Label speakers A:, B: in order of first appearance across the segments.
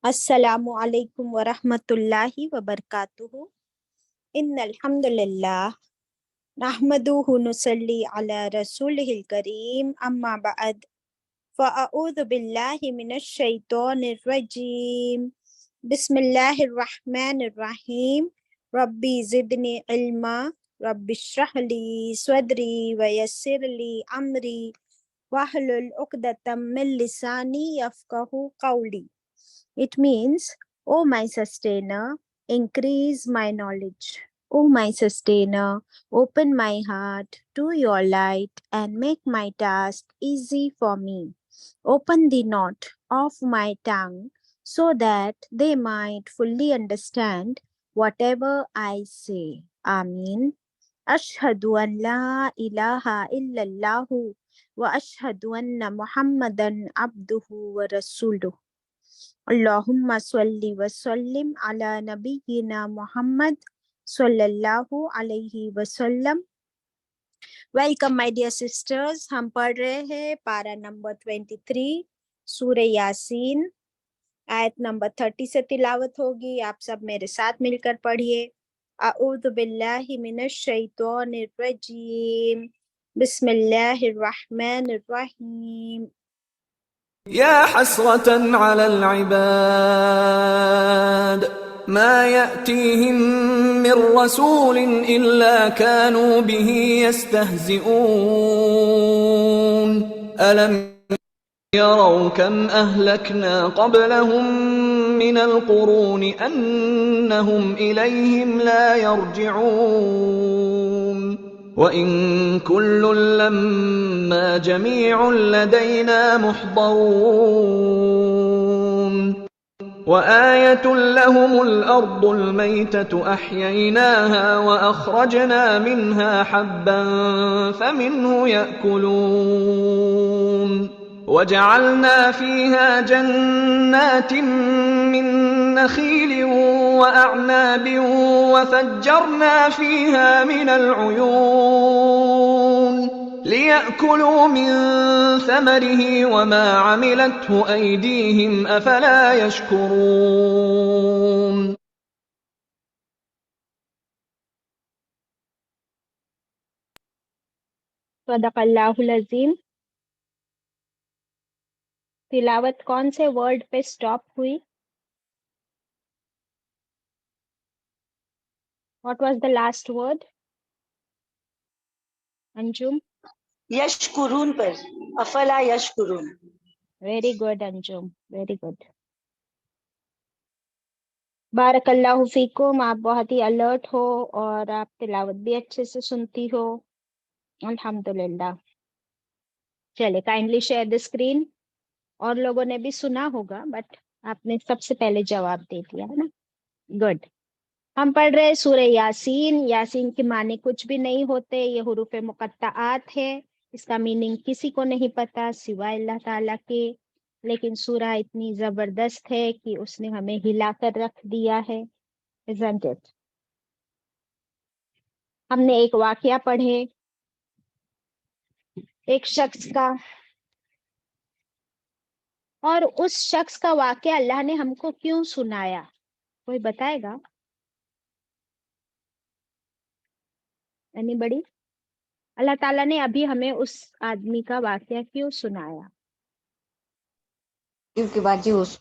A: السلام علیکم ورحمۃ اللہ وبرکاتہ۔ ان الحمد للہ نحمدہ نصلی علی رسولہ الکریم، اما بعد فاعوذ باللہ من الشیطان الرجیم، بسم اللہ الرحمن الرحیم۔ ربی زدنی علما، رب اشرح لی صدری ویسر لی امری واحلل عقدۃ من لسانی یفقہوا قولی۔ It means, O my sustainer, increase my knowledge. O my sustainer, open my heart to your light and make my task easy for me. Open the knot of my tongue so that they might fully understand whatever I say. Ameen. Ashhadu an la ilaha illallah wa ashhadu anna Muhammadan abduhu wa rasuluh. اللہم صلی وسلم علی نبینا محمد صلی اللہ علیہ وسلم۔ Welcome my dear sisters, ہم پڑھ رہے ہیں پارہ نمبر 23 سورہ یاسین، آیت نمبر 30 سے تلاوت ہوگی۔ آپ سب میرے ساتھ مل کر پڑھیے۔ اعوذ باللہ من الشیطان الرجیم، بسم اللہ الرحمن الرحیم۔
B: يا حسرة على العباد ما يأتيهم من رسول إلا كانوا به يستهزئون ألم يروا كم أهلكنا قبلهم من القرون أنهم إليهم لا يرجعون وَإِن كُلٌّ لَّمَّا جَمِيعٌ لَّدَيْنَا مُحْضَرُونَ وَآيَةٌ لَّهُمُ الْأَرْضُ الْمَيْتَةُ أَحْيَيْنَاهَا وَأَخْرَجْنَا مِنْهَا حَبًّا فَمِنْهُ يَأْكُلُونَ وَجَعَلْنَا فِيهَا جَنَّاتٍ مِّن نَّخِيلٍ وَأَعْنَابٍ وَفَجَّرْنَا فِيهَا مِنَ الْعُيُونِ لِيَأْكُلُوا مِن ثَمَرِهِ وَمَا عَمِلَتْهُ أَيْدِيهِمْ أَفَلَا يَشْكُرُونَ۔
A: صدق اللہ العظیم۔ تلاوت کون سے ورڈ پہ سٹاپ ہوئی؟ What was the last word? انجم؟
C: یشکرون پر، افلا یشکرون۔
A: ویری گڈ انجم، ویری گڈ۔ بارک اللہ فیکم، آپ بہت ہی الرٹ ہو اور آپ تلاوت بھی اچھے سے سنتی ہو، الحمدللہ۔ چلے کائنڈلی شیئر دی اسکرین۔ اور لوگوں نے بھی سنا ہوگا بٹ آپ نے سب سے پہلے جواب دے دیا ہے نا، گڈ۔ ہم پڑھ رہے سورہ یاسین۔ یاسین کے معنی کچھ بھی نہیں ہوتے، یہ حروف مقطعات ہے، اس کا میننگ کسی کو نہیں پتا سوائے اللہ تعالیٰ کے، لیکن سورہ اتنی زبردست ہے کہ اس نے ہمیں ہلا کر رکھ دیا ہے، isn't it؟ ہم نے ایک واقعہ پڑھے ایک شخص کا، اور اس شخص کا واقعہ اللہ نے ہم کو کیوں سنایا؟ کوئی بتائے گا؟ اینی بڑی؟ اللہ تعالیٰ نے ابھی ہمیں اس آدمی کا واقعہ کیوں سنایا؟
D: کیونکہ باجی اس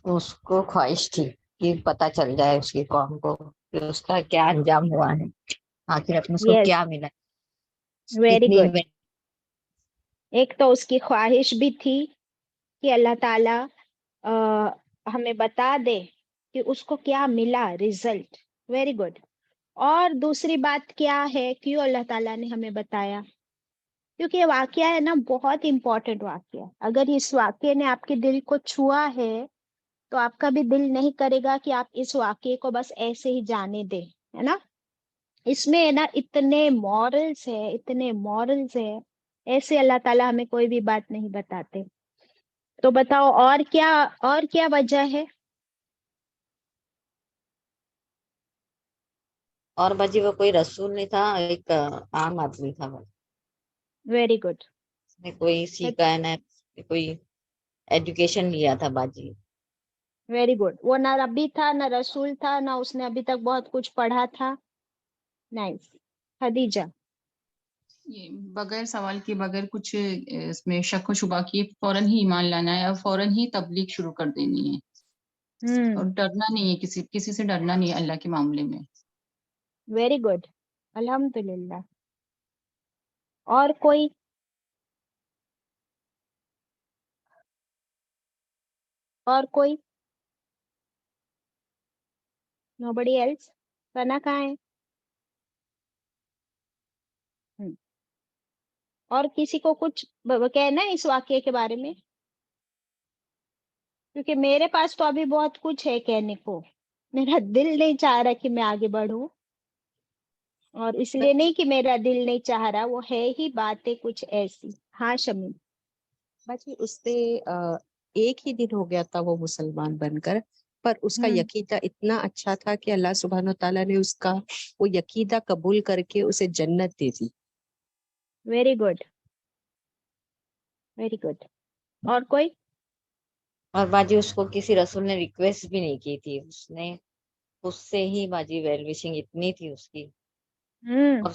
D: کو خواہش تھی کہ پتہ چل جائے اس کی قوم کو کہ اس کا کیا انجام ہوا ہے، آخر اپنے اس کو
A: یس،
D: کیا ملا۔
A: ویری
D: اتنی
A: گڈ۔ ایک تو اس کی خواہش بھی تھی کہ اللہ تعالیٰ ہمیں بتا دے کہ اس کو کیا ملا ریزلٹ، ویری گڈ۔ اور دوسری بات کیا ہے، کیوں اللہ تعالیٰ نے ہمیں بتایا؟ کیونکہ یہ واقعہ ہے نا، بہت امپورٹنٹ واقعہ۔ اگر اس واقعے نے آپ کے دل کو چھوا ہے تو آپ کا بھی دل نہیں کرے گا کہ آپ اس واقعے کو بس ایسے ہی جانے دیں، ہے نا۔ اس میں نا اتنے مورلز ہے، اتنے مورلز ہے، ایسے اللہ تعالیٰ ہمیں کوئی بھی بات نہیں بتاتے۔ تو بتاؤ اور کیا وجہ ہے؟
D: اور باجی وہ کوئی رسول نہیں تھا، ایک عام آدمی تھا،
A: ویری گڈ۔
D: اس نے کوئی سیکھا ہے نہ کوئی ایجوکیشن لیا تھا باجی۔
A: Very good. वो ना नबी था ना रसूल था ना उसने अभी तक बहुत कुछ पढ़ा था। नाइस। खदीजा।
E: ये बगैर सवाल के, बगैर कुछ इसमें शक व शुबा किए फौरन ही ईमान लाना है और फौरन ही तबलीग शुरू कर देनी है, और डरना नहीं है, किसी से डरना नहीं है अल्लाह के मामले में।
A: Very good. अल्हम्दुलिल्लाह। और कोई? और कोई? Nobody else? सना कहाँ है? हम्म। और किसी को कुछ कहना है इस वाक्य के बारे में? क्योंकि मेरे पास तो अभी बहुत कुछ है कहने को। मेरा दिल नहीं चाह रहा कि मैं आगे बढ़ूं, और इसलिए नहीं कि मेरा दिल नहीं चाह रहा, वो है ही बातें कुछ ऐसी। हाँ शमीम।
F: बाजी उससे एक ही दिन हो गया था वो मुसलमान बनकर, पर उसका यकीदा इतना अच्छा था कि अल्लाह सुब्हान व तआला ने उसका वो यकीदा कबूल करके उसे जन्नत दे दी।
A: Very good, very good. और कोई?
D: और बाजी उसको किसी रसूल ने रिक्वेस्ट भी नहीं की थी, उसने उससे ही बाजी वेल विशिंग इतनी थी उसकी। और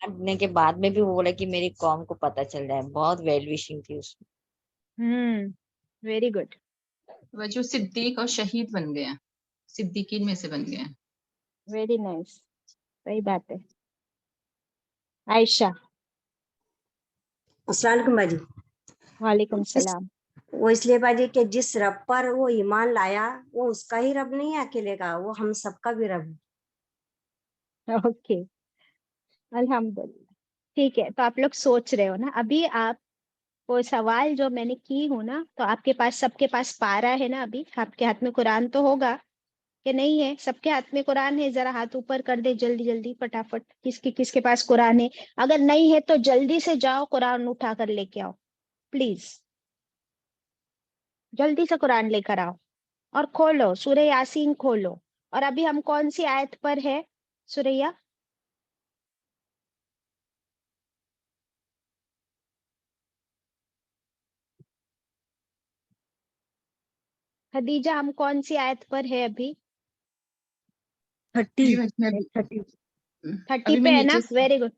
D: पढ़ने के बाद में भी वो बोला कि मेरी कौम को पता चल जाए, बहुत वेल विशिंग थी उसमें।
A: Very good.
E: वह जो सिद्दीक और शहीद बन गया, सिद्दीकीन में से बन गया।
A: Very nice. सही बात है। आयशा।
G: अस्सलाम वालेकुम बाजी।
A: वालेकुम सलाम।
G: वो इसलिए बाजी कि जिस रब पर वो ईमान लाया वो उसका ही रब नहीं है अकेले का, वो हम सबका भी रब है।
A: ओके, अल्हम्दुलिल्लाह। ठीक है, तो आप लोग सोच रहे हो ना अभी, आप वो सवाल जो मैंने की हूँ ना, तो आपके पास, सबके पास पारा है ना? अभी आपके हाथ में कुरान तो होगा कि नहीं है? सबके हाथ में कुरान है? जरा हाथ ऊपर कर दे जल्दी जल्दी फटाफट, किसके पास कुरान है। अगर नहीं है तो जल्दी से जाओ कुरान उठा कर लेके आओ प्लीज। जल्दी से कुरान लेकर आओ और खोलो सूरह यासीन खोलो। और अभी हम कौन सी आयत पर है सुरैया? खदीजा, हम कौन सी आयत पर है अभी?
E: 30 मैं अभी
A: 30
E: अभी
A: पे
E: मैं
A: है ना? Very good.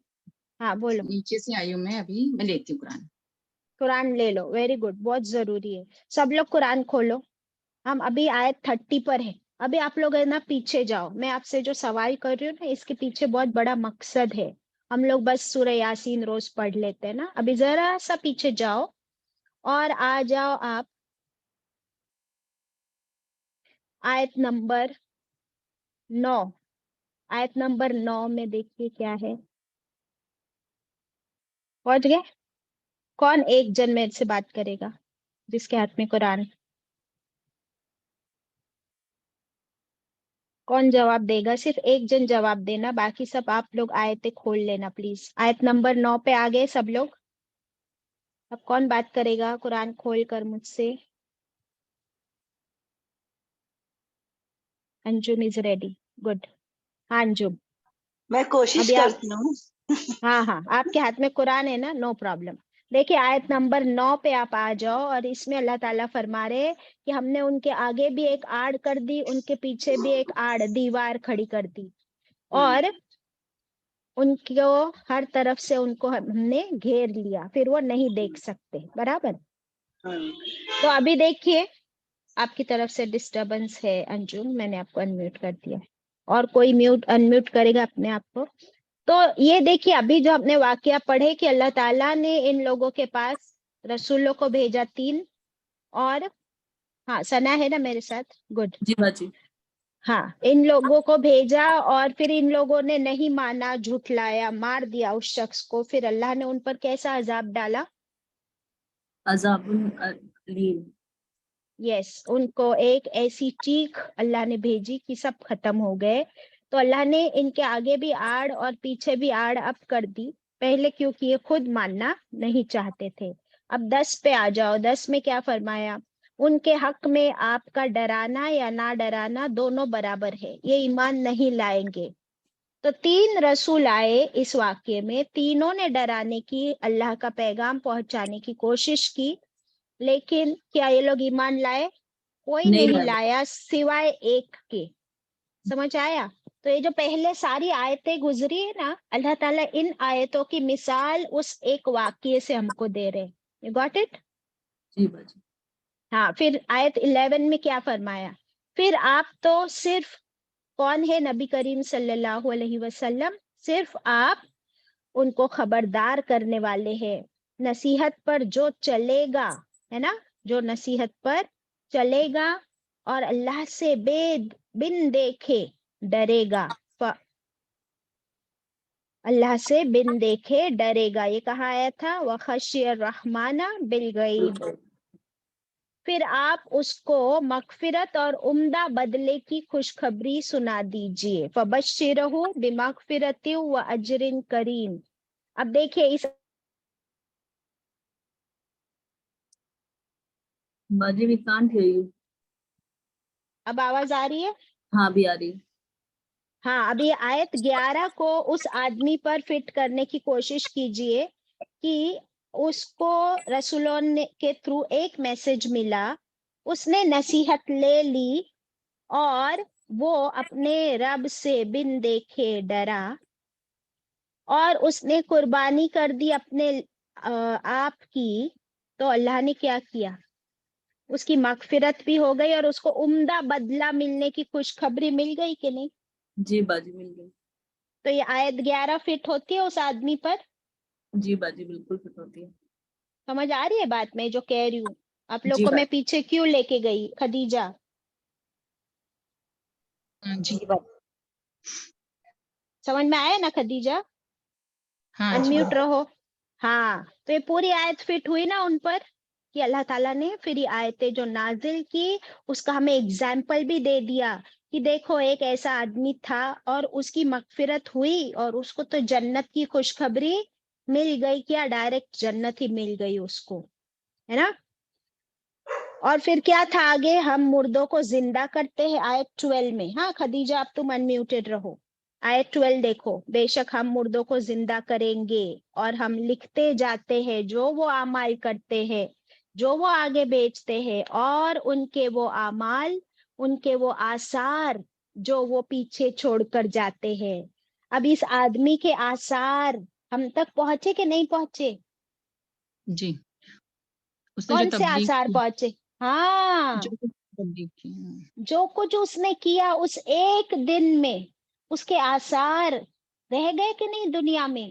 A: हाँ बोलो।
E: नीचे से आई हूँ, मैं अभी मैं लेती हूँ कुरान।
A: कुरान ले लो, वेरी गुड, बहुत जरूरी है। सब लोग कुरान खोलो। हम अभी आयत 30 पर है। अभी आप लोग है ना पीछे जाओ, मैं आपसे जो सवाल कर रही हूँ ना इसके पीछे बहुत बड़ा मकसद है। हम लोग बस सूरह यासीन रोज पढ़ लेते हैं ना, अभी जरा सा पीछे जाओ और आ जाओ आप आयत नंबर 9। आयत नंबर 9 में देखिए क्या है। पहुंच गए? कौन एक जन मेरे से बात करेगा जिसके हाथ में कुरान? कौन जवाब देगा? सिर्फ एक जन जवाब देना, बाकी सब आप लोग आयतें खोल लेना प्लीज। आयत नंबर 9 पे आ गए सब लोग? अब कौन बात करेगा कुरान खोल कर मुझसे? Anjum is ready. गुड। हाँ अंजुम।
C: मैं कोशिश
A: अभी आप,
C: करती हूँ।
A: हाँ हाँ, आपके हाथ में कुरान है ना, नो प्रॉब्लम। देखिए आयत नंबर 9 पे आप आ जाओ, और इसमें अल्लाह ताला फरमा रहे कि हमने उनके आगे भी एक आड़ कर दी, उनके पीछे भी एक आड़ दीवार खड़ी कर दी, और उनको हर तरफ से उनको हमने घेर लिया, फिर वो नहीं देख सकते। बराबर? तो अभी देखिए आपकी तरफ से डिस्टरबेंस है अंजुम, मैंने आपको अनम्यूट कर दिया। और कोई म्यूट अनम्यूट करेगा अपने आप को? तो ये देखिए अभी जो हमने वाकया पढ़े कि अल्लाह ताला ने इन लोगों के पास रसूलों को भेजा 3, और हाँ सना है ना मेरे साथ? गुड।
H: जी बाजी।
A: हाँ, इन लोगों को भेजा और फिर इन लोगों ने नहीं माना, झुठलाया, मार दिया उस शख्स को। फिर अल्लाह ने उन पर कैसा अजाब डाला?
H: अज़ाबुन अलीम।
A: यस, उनको एक ऐसी चीख अल्लाह ने भेजी कि सब खत्म हो गए। तो अल्लाह ने इनके आगे भी आड़ और पीछे भी आड़ अब कर दी पहले, क्योंकि ये खुद मानना नहीं चाहते थे। अब 10 पे आ जाओ। 10 में क्या फरमाया? उनके हक में आपका डराना या ना डराना दोनों बराबर है, ये ईमान नहीं लाएंगे। तो 3 रसूल आए इस वाक्य में, तीनों ने डराने की, अल्लाह का पैगाम पहुंचाने की कोशिश की, लेकिन क्या ये लोग ईमान लाए? کوئی
H: نہیں
A: نہیں
H: لایا۔
A: لایا سوائے ایک کے. سمجھ آیا؟ تو یہ جو پہلے ساری آیتیں گزری ہے نا، اللہ تعالیٰ ان آیتوں کی مثال اس ایک واقعے سے ہم کو دے رہے. You got it؟
H: جی باجی.
A: ہاں. پھر آیت 11 میں کیا فرمایا؟ پھر آپ تو صرف کون ہے نبی کریم صلی اللہ علیہ وسلم؟ صرف آپ ان کو خبردار کرنے والے ہیں، نصیحت پر جو چلے گا، ہے نا، جو نصیحت پر چلے گا اور اللہ سے بن دیکھے ڈرے گا. اللہ سے بن دیکھے ڈرے گا. یہ کہا آیا تھا وَخَشِيَ الرَّحْمَنَ بِالْغَيْبِ. پھر آپ اس کو مغفرت اور عمدہ بدلے کی خوشخبری سنا دیجئے. فَبَشِّرْهُ بِمَغْفِرَةٍ وَأَجْرٍ کریم. اب دیکھیے اس
H: باجی we can't hear you.
A: اب آواز آ رہی ہے؟
H: ہاں ابھی آ رہی ہے.
A: ہاں. ابھی آیت 11 کو اس آدمی پر فٹ کرنے کی کوشش کیجئے کہ اس کو رسولوں کے تھرو ایک میسج ملا، اس نے نصیحت لے لی اور وہ اپنے رب سے بن دیکھے ڈرا اور اس نے قربانی کر دی اپنے آپ کی. تو اللہ نے کیا کیا؟ اس کی مغفرت بھی ہو گئی اور اس کو عمدہ بدلہ ملنے کی خوشخبری مل گئی کہ نہیں؟
H: جی باجی مل گئی.
A: تو یہ آیت 11 فٹ ہوتی ہے اس آدمی پر؟
H: جی باجی بالکل فٹ ہوتی ہے.
A: سمجھ آ رہی ہے بات میں جو کہہ رہی ہوں؟ آپ لوگ
H: جی
A: کو میں
H: باجی.
A: پیچھے کیوں لے کے گئی خدیجہ؟
E: جی
A: سمجھ میں آیا نا خدیجہ؟
E: ہاں جی.
A: انمیوٹ رہو. ہاں. تو یہ پوری آیت فٹ ہوئی نا ان پر کہ اللہ تعالیٰ نے پھر یہ آیتیں جو نازل کی اس کا ہمیں اگزامپل بھی دے دیا کہ دیکھو ایک ایسا آدمی تھا اور اس کی مغفرت ہوئی اور اس کو تو جنت کی خوشخبری مل گئی. کیا ڈائریکٹ جنت ہی مل گئی اس کو، ہے نا. اور پھر کیا تھا آگے؟ ہم مردوں کو زندہ کرتے ہیں آیت 12 میں. ہاں خدیجہ اب تم انمیوٹڈ رہو. آیت 12 دیکھو. بے شک ہم مردوں کو زندہ کریں گے اور ہم لکھتے جاتے ہیں جو وہ اعمال کرتے ہیں، جو وہ آگے بیچتے ہیں، اور ان کے وہ اعمال، ان کے وہ آثار جو وہ پیچھے چھوڑ کر جاتے ہیں. اب اس آدمی کے آثار ہم تک پہنچے کہ نہیں پہنچے؟
E: جی اس نے جو
A: کون سے
E: تبلیغ
A: آثار
E: کی،
A: پہنچے؟ ہاں.
E: جو تبلیغ کی.
A: جو کچھ اس نے کیا اس ایک دن میں اس کے آثار رہ گئے کہ نہیں دنیا میں؟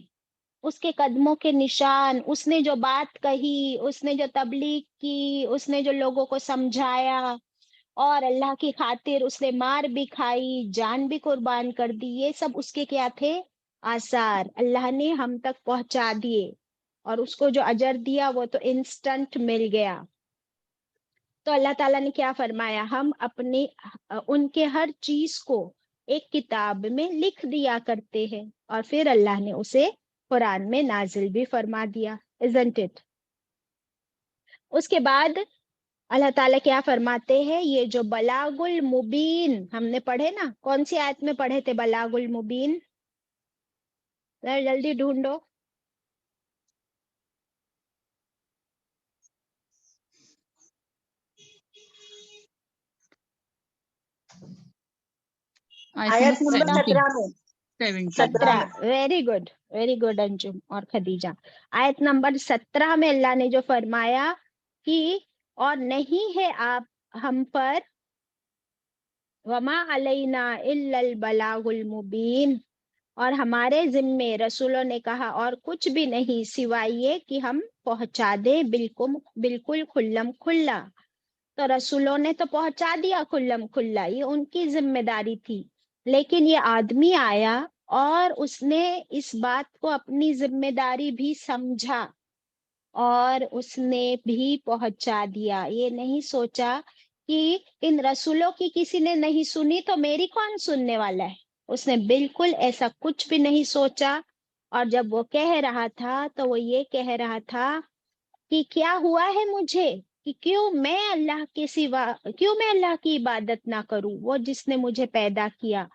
A: اس کے قدموں کے نشان، اس نے جو بات کہی، اس نے جو تبلیغ کی، اس نے جو لوگوں کو سمجھایا اور اللہ کی خاطر اس نے مار بھی کھائی، جان بھی قربان کر دی، یہ سب اس کے کیا تھے؟ آثار. اللہ نے ہم تک پہنچا دیے اور اس کو جو اجر دیا وہ تو انسٹنٹ مل گیا. تو اللہ تعالیٰ نے کیا فرمایا؟ ہم اپنے ان کے ہر چیز کو ایک کتاب میں لکھ دیا کرتے ہیں اور پھر اللہ نے اسے قرآن میں نازل بھی فرما دیا. isn't it؟ اس کے بعد اللہ تعالیٰ کیا فرماتے ہیں؟ یہ جو بلاغ المبین ہم نے پڑھے نا، کون سی آیت میں پڑھے تھے بلاغ المبین؟ جلدی ڈھونڈو.
C: آیت نمبر 17 میں.
A: 17. ویری گڈ انجم اور خدیجہ. آیت نمبر 17 میں اللہ نے جو فرمایا کہ اور نہیں ہے آپ ہم پر وما علینا الا البلاغ المبین، اور ہمارے ذمے رسولوں نے کہا اور کچھ بھی نہیں سوائے یہ کہ ہم پہنچا دیں بالکل کھلم کھلا. تو رسولوں نے تو پہنچا دیا کھلم کھلا، یہ ان کی ذمہ داری تھی. لیکن یہ آدمی آیا اور اس نے اس بات کو اپنی ذمہ داری بھی سمجھا اور اس نے بھی پہنچا دیا. یہ نہیں سوچا کہ ان رسولوں کی کسی نے نہیں سنی تو میری کون سننے والا ہے. اس نے بالکل ایسا کچھ بھی نہیں سوچا. اور جب وہ کہہ رہا تھا تو وہ یہ کہہ رہا تھا کہ کیا ہوا ہے مجھے کہ کیوں میں اللہ کی عبادت نہ کروں، وہ جس نے مجھے پیدا کیا.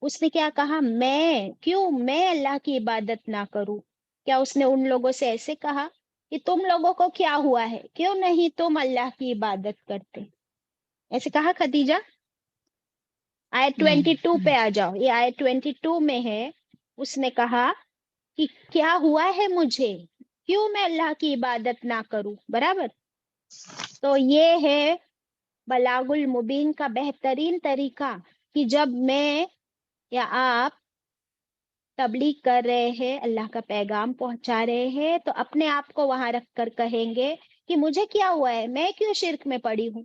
A: اس نے کیا کہا؟ میں اللہ کی عبادت نہ کروں. کیا اس نے ان لوگوں سے ایسے کہا کہ تم لوگوں کو کیا ہوا ہے، کیوں نہیں تم اللہ کی عبادت کرتے؟ ऐसे कहा खदीजा? आयत 22 पे आ जाओ, ये आयत 22 में है। उसने कहा कि क्या हुआ है मुझे, क्यों मैं अल्लाह की इबादत ना करूं, बराबर। तो ये है बलागुल मुबीन का बेहतरीन तरीका कि जब मैं या आप तबलीग कर रहे हैं, अल्लाह का पैगाम पहुंचा रहे हैं, तो अपने आप को वहां रख कर कहेंगे कि मुझे क्या हुआ है, मैं क्यों शिर्क में पड़ी हूँ,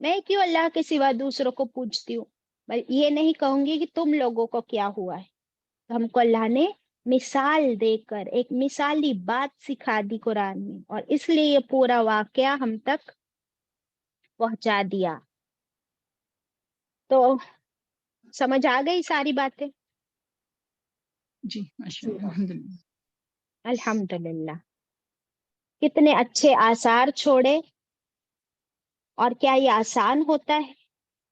A: मैं क्यों अल्लाह के सिवा दूसरों को पूजती हूँ। ये नहीं कहूंगी कि तुम लोगों को क्या हुआ है। तो हमको अल्लाह ने मिसाल देकर एक मिसाली बात सिखा दी कुरान में, और इसलिए ये पूरा वाकया हम तक पहुंचा दिया। तो समझ आ गई सारी बातें?
E: जी माशाल्लाह, अल्हम्दुलिल्लाह।
A: अल्हम्दुलिल्लाह। कितने अच्छे आसार छोड़े, और क्या ये आसान होता है?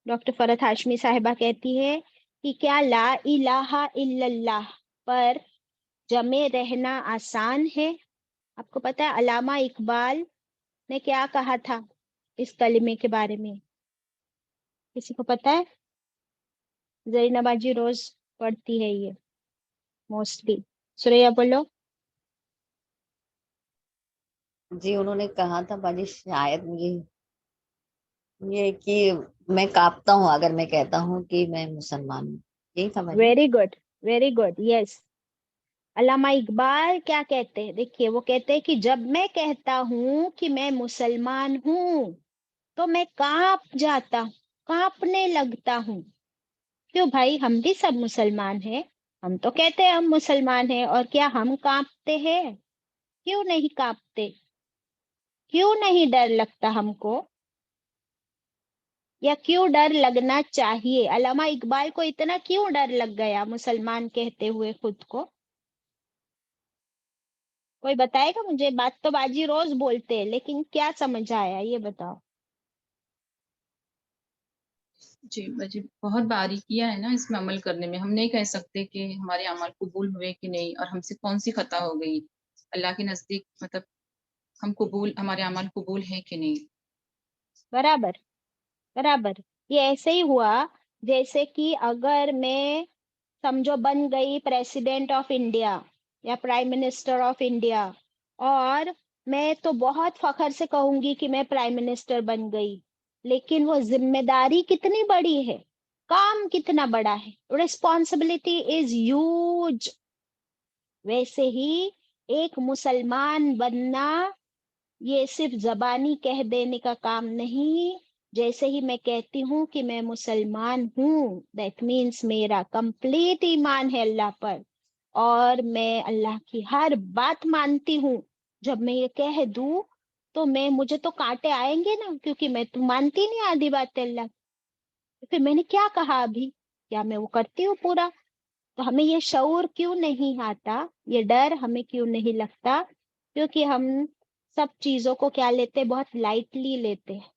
A: डॉक्टर फरहत हाशमी साहिबा कहती है कि क्या ला इलाहा इल्लल्लाह पर जमे रहना आसान है? आपको पता है अल्लामा इकबाल ने क्या कहा था इस कलिमे के बारे में? किसी को पता है? जरीनाबाजी रोज पढ़ती है ये मोस्टली। सुरैया बोलो।
D: जी उन्होंने कहा था बाजी, शायद मुझे ये कि मैं कांपता हूँ अगर मैं कहता हूँ कि मैं मुसलमान हूँ, यही था बाजी।
A: Very good, very good, yes. Allama Iqbal क्या कहते हैं, देखिए वो कहते हैं कि जब मैं कहता हूँ कि मैं मुसलमान हूँ तो मैं कांप जाता हूँ, कांपने लगता हूँ। क्यों भाई, हम भी सब मुसलमान हैं, हम तो कहते हैं हम मुसलमान हैं, और क्या हम कांपते हैं? क्यों नहीं कांपते? क्यों नहीं डर लगता हमको, या क्यों डर लगना चाहिए? अल्लामा इकबाल को इतना क्यों डर लग गया मुसलमान कहते हुए खुद को? कोई बताएगा मुझे? बात तो बाजी रोज बोलते हैं, लेकिन क्या समझ आया ये बताओ।
E: जी बाजी, बहुत बारीकियां है ना इसमें अमल करने में। हम नहीं कह सकते कि हमारे अमल कबूल हुए कि नहीं, और हमसे कौन सी खता हो गई। अल्लाह के नजदीक मतलब हम कबूल, हमारे अमल कबूल है कि नहीं।
A: बराबर, बराबर। ये ऐसे ही हुआ जैसे कि अगर मैं समझो बन गई प्रेसिडेंट ऑफ इंडिया या प्राइम मिनिस्टर ऑफ इंडिया, और मैं तो बहुत फखर से कहूंगी कि मैं प्राइम मिनिस्टर बन गई, लेकिन वो जिम्मेदारी कितनी बड़ी है, काम कितना बड़ा है, रिस्पॉन्सिबिलिटी इज ह्यूज। वैसे ही एक मुसलमान बनना ये सिर्फ जबानी कह देने का काम नहीं। जैसे ही मैं कहती हूँ कि मैं मुसलमान हूँ, दैट मीन्स मेरा कंप्लीट ईमान है अल्लाह पर, और मैं अल्लाह की हर बात मानती हूँ। जब मैं ये कह दूं तो मैं, मुझे तो कांटे आएंगे ना, क्योंकि मैं तो मानती नहीं आधी बात अल्लाह। तो फिर मैंने क्या कहा अभी, क्या मैं वो करती हूँ पूरा? तो हमें ये शऊर क्यों नहीं आता, ये डर हमें क्यों नहीं लगता? क्योंकि हम सब चीजों को क्या लेते हैं, बहुत लाइटली लेते हैं,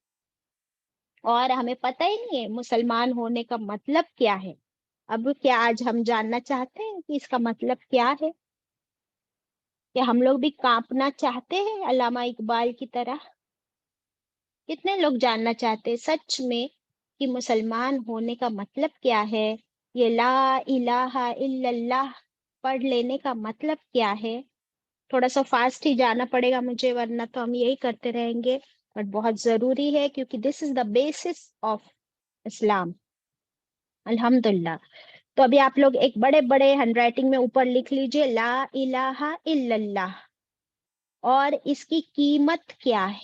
A: और हमें पता ही नहीं है मुसलमान होने का मतलब क्या है। अब क्या आज हम जानना चाहते हैं कि इसका मतलब क्या है? क्या हम लोग भी कांपना चाहते हैं अल्लामा इकबाल की तरह? कितने लोग जानना चाहते हैं सच में कि मुसलमान होने का मतलब क्या है? ये ला इलाहा इल्लल्लाह पढ़ लेने का मतलब क्या है? थोड़ा सा फास्ट ही जाना पड़ेगा मुझे, वरना तो हम यही करते रहेंगे, बट बहुत जरूरी है क्योंकि this is the basis of Islam. अल्हम्दुलिल्लाह। तो अभी आप लोग एक बड़े बड़े हैंडराइटिंग में ऊपर लिख लीजिए ला इलाहा इल्लल्लाह, और इसकी कीमत क्या है,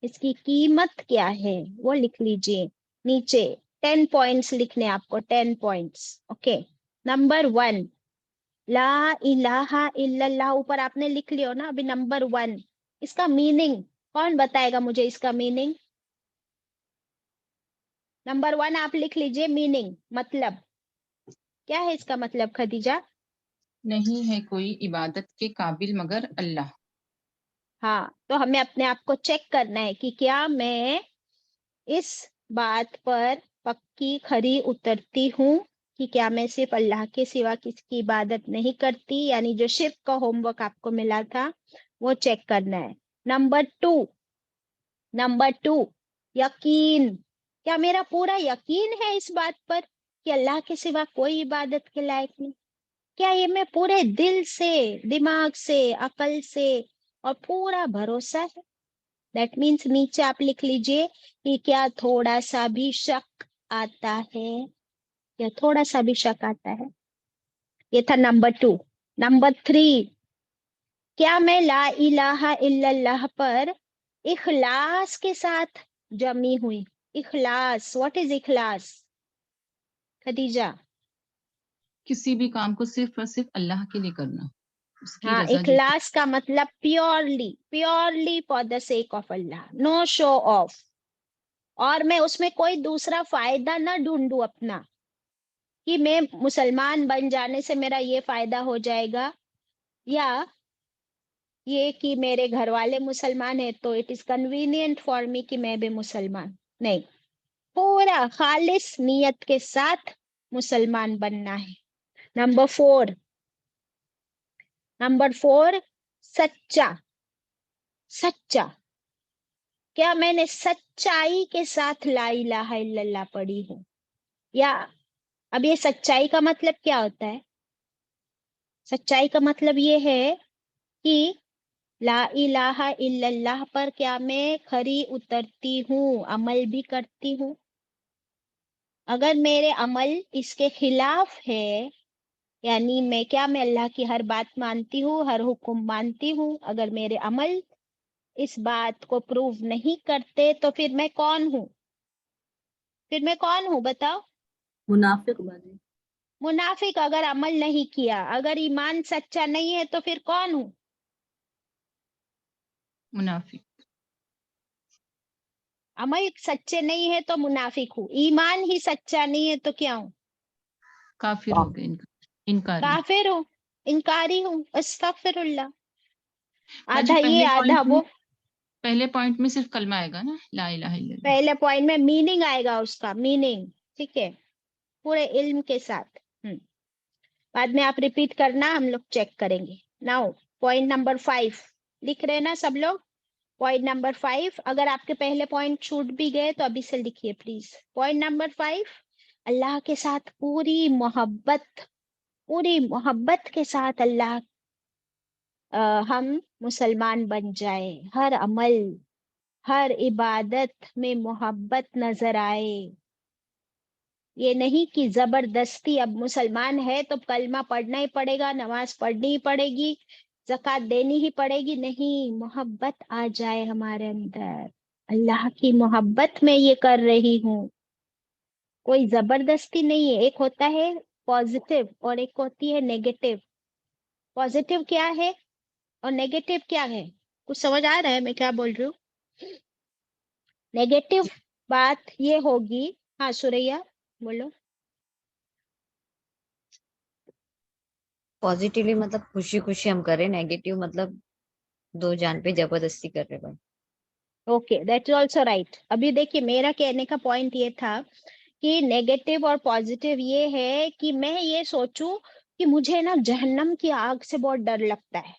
A: इसकी कीमत क्या है वो लिख लीजिए नीचे। 10 पॉइंट्स लिखने आपको, 10 पॉइंट्स। ओके, नंबर 1 ला इलाहा इल्लल्लाह, ऊपर आपने लिख लियो ना अभी। नंबर 1 इसका मीनिंग कौन बताएगा मुझे? इसका मीनिंग नंबर 1 आप लिख लीजिए, मीनिंग मतलब क्या है इसका मतलब खदीजा?
E: नहीं है कोई इबादत के काबिल मगर अल्लाह।
A: हाँ, तो हमें अपने आप को चेक करना है कि क्या मैं इस बात पर पक्की खरी उतरती हूँ कि क्या मैं सिर्फ अल्लाह के सिवा किसकी इबादत नहीं करती, यानी जो शिर्क का होमवर्क आपको मिला था वो चेक करना है। नंबर 2 यकीन, क्या मेरा पूरा यकीन है इस बात पर कि अल्लाह के सिवा कोई इबादत के लायक नहीं? क्या ये मैं पूरे दिल से, दिमाग से, अकल से और पूरा भरोसा है? दैट मीन्स नीचे आप लिख लीजिए कि क्या थोड़ा सा भी शक आता है, या थोड़ा सा भी शक आता है। ये था नंबर 2। नंबर 3, क्या मैं ला इलाहा इल्लल्लाह पर इखलास के साथ जमी हुई? इखलास, व्हाट इज इखलास खदीजा?
E: किसी भी काम को सिर्फ और सिर्फ अल्लाह के लिए करना, उसकी
A: हाँ,
E: रजा जी।
A: इखलास का मतलब purely for the sake of Allah, no show off. और मैं उसमें कोई दूसरा फायदा ना ढूंढूं अपना, कि मैं मुसलमान बन जाने से मेरा ये फायदा हो जाएगा, या ये कि मेरे घर वाले मुसलमान है तो it is convenient for me कि मैं भी मुसलमान। नहीं, पूरा खालिस नियत के साथ मुसलमान बनना है। नंबर 4, सच्चा। क्या मैंने सच्चाई के साथ ला इलाहा इल्लल्लाह पढ़ी हूँ? या अब ये सच्चाई का मतलब क्या होता है? सच्चाई का मतलब ये है कि ला इलाहा इल्लल्लाह पर क्या मैं खरी उतरती हूँ, अमल भी करती हूँ? अगर मेरे अमल इसके खिलाफ है, यानी मैं अल्लाह की हर बात मानती हूँ, हर हुक्म मानती हूँ, अगर मेरे अमल इस बात को प्रूव नहीं करते तो फिर मैं कौन हूँ? बताओ।
H: मुनाफिक बाजी।
A: मुनाफिक। अगर अमल नहीं किया, अगर ईमान सच्चा नहीं है तो फिर कौन हूँ?
E: मुनाफिक।
A: अमल सच्चे नहीं है तो मुनाफिक हूँ, ईमान ही सच्चा नहीं है तो क्या हूँ?
E: काफिर हो गए, इनकारी।
A: काफिर हूँ, इनकारी हूँ। अस्तगफिरुल्लाह।
E: बाजी
A: आधा ये आधा वो।
E: पहले पॉइंट में सिर्फ कलमा आएगा ना, ला इलाहा इल्लल्लाह।
A: पहले पॉइंट में मीनिंग आएगा, उसका मीनिंग, ठीक है, पूरे इल्म के साथ। बाद में आप रिपीट करना, हम लोग चेक करेंगे। नाउ पॉइंट नंबर 5 लिख रहे हैं ना सब लोग? पॉइंट नंबर 5, अगर आपके पहले पॉइंट छूट भी गए तो अभी से लिखिए प्लीज। पॉइंट नंबर 5, अल्लाह के साथ पूरी मोहब्बत के साथ हम मुसलमान बन जाए। हर अमल, हर इबादत में मोहब्बत नजर आए। ये नहीं कि जबरदस्ती अब मुसलमान है तो कलमा पढ़ना ही पड़ेगा, नमाज पढ़नी ही पड़ेगी, ज़कात देनी ही पड़ेगी। नहीं, मोहब्बत आ जाए हमारे अंदर, अल्लाह की मोहब्बत में ये कर रही हूँ, कोई जबरदस्ती नहीं है। एक होता है पॉजिटिव और एक होती है नेगेटिव। पॉजिटिव क्या है और नेगेटिव क्या है? कुछ समझ आ रहा है मैं क्या बोल रही हूँ? नेगेटिव बात ये होगी, हाँ सुरैया बोलो।
D: पॉजिटिवली मतलब खुशी खुशी हम करें, नेगेटिव मतलब दो जान पे जबरदस्ती कर रहे भाई।
A: Okay, that is also right. अभी देखिए, मेरा कहने का पॉइंट ये था कि नेगेटिव और पॉजिटिव ये है कि मैं ये सोचूं कि मुझे ना जहन्नम की आग से बहुत डर लगता है,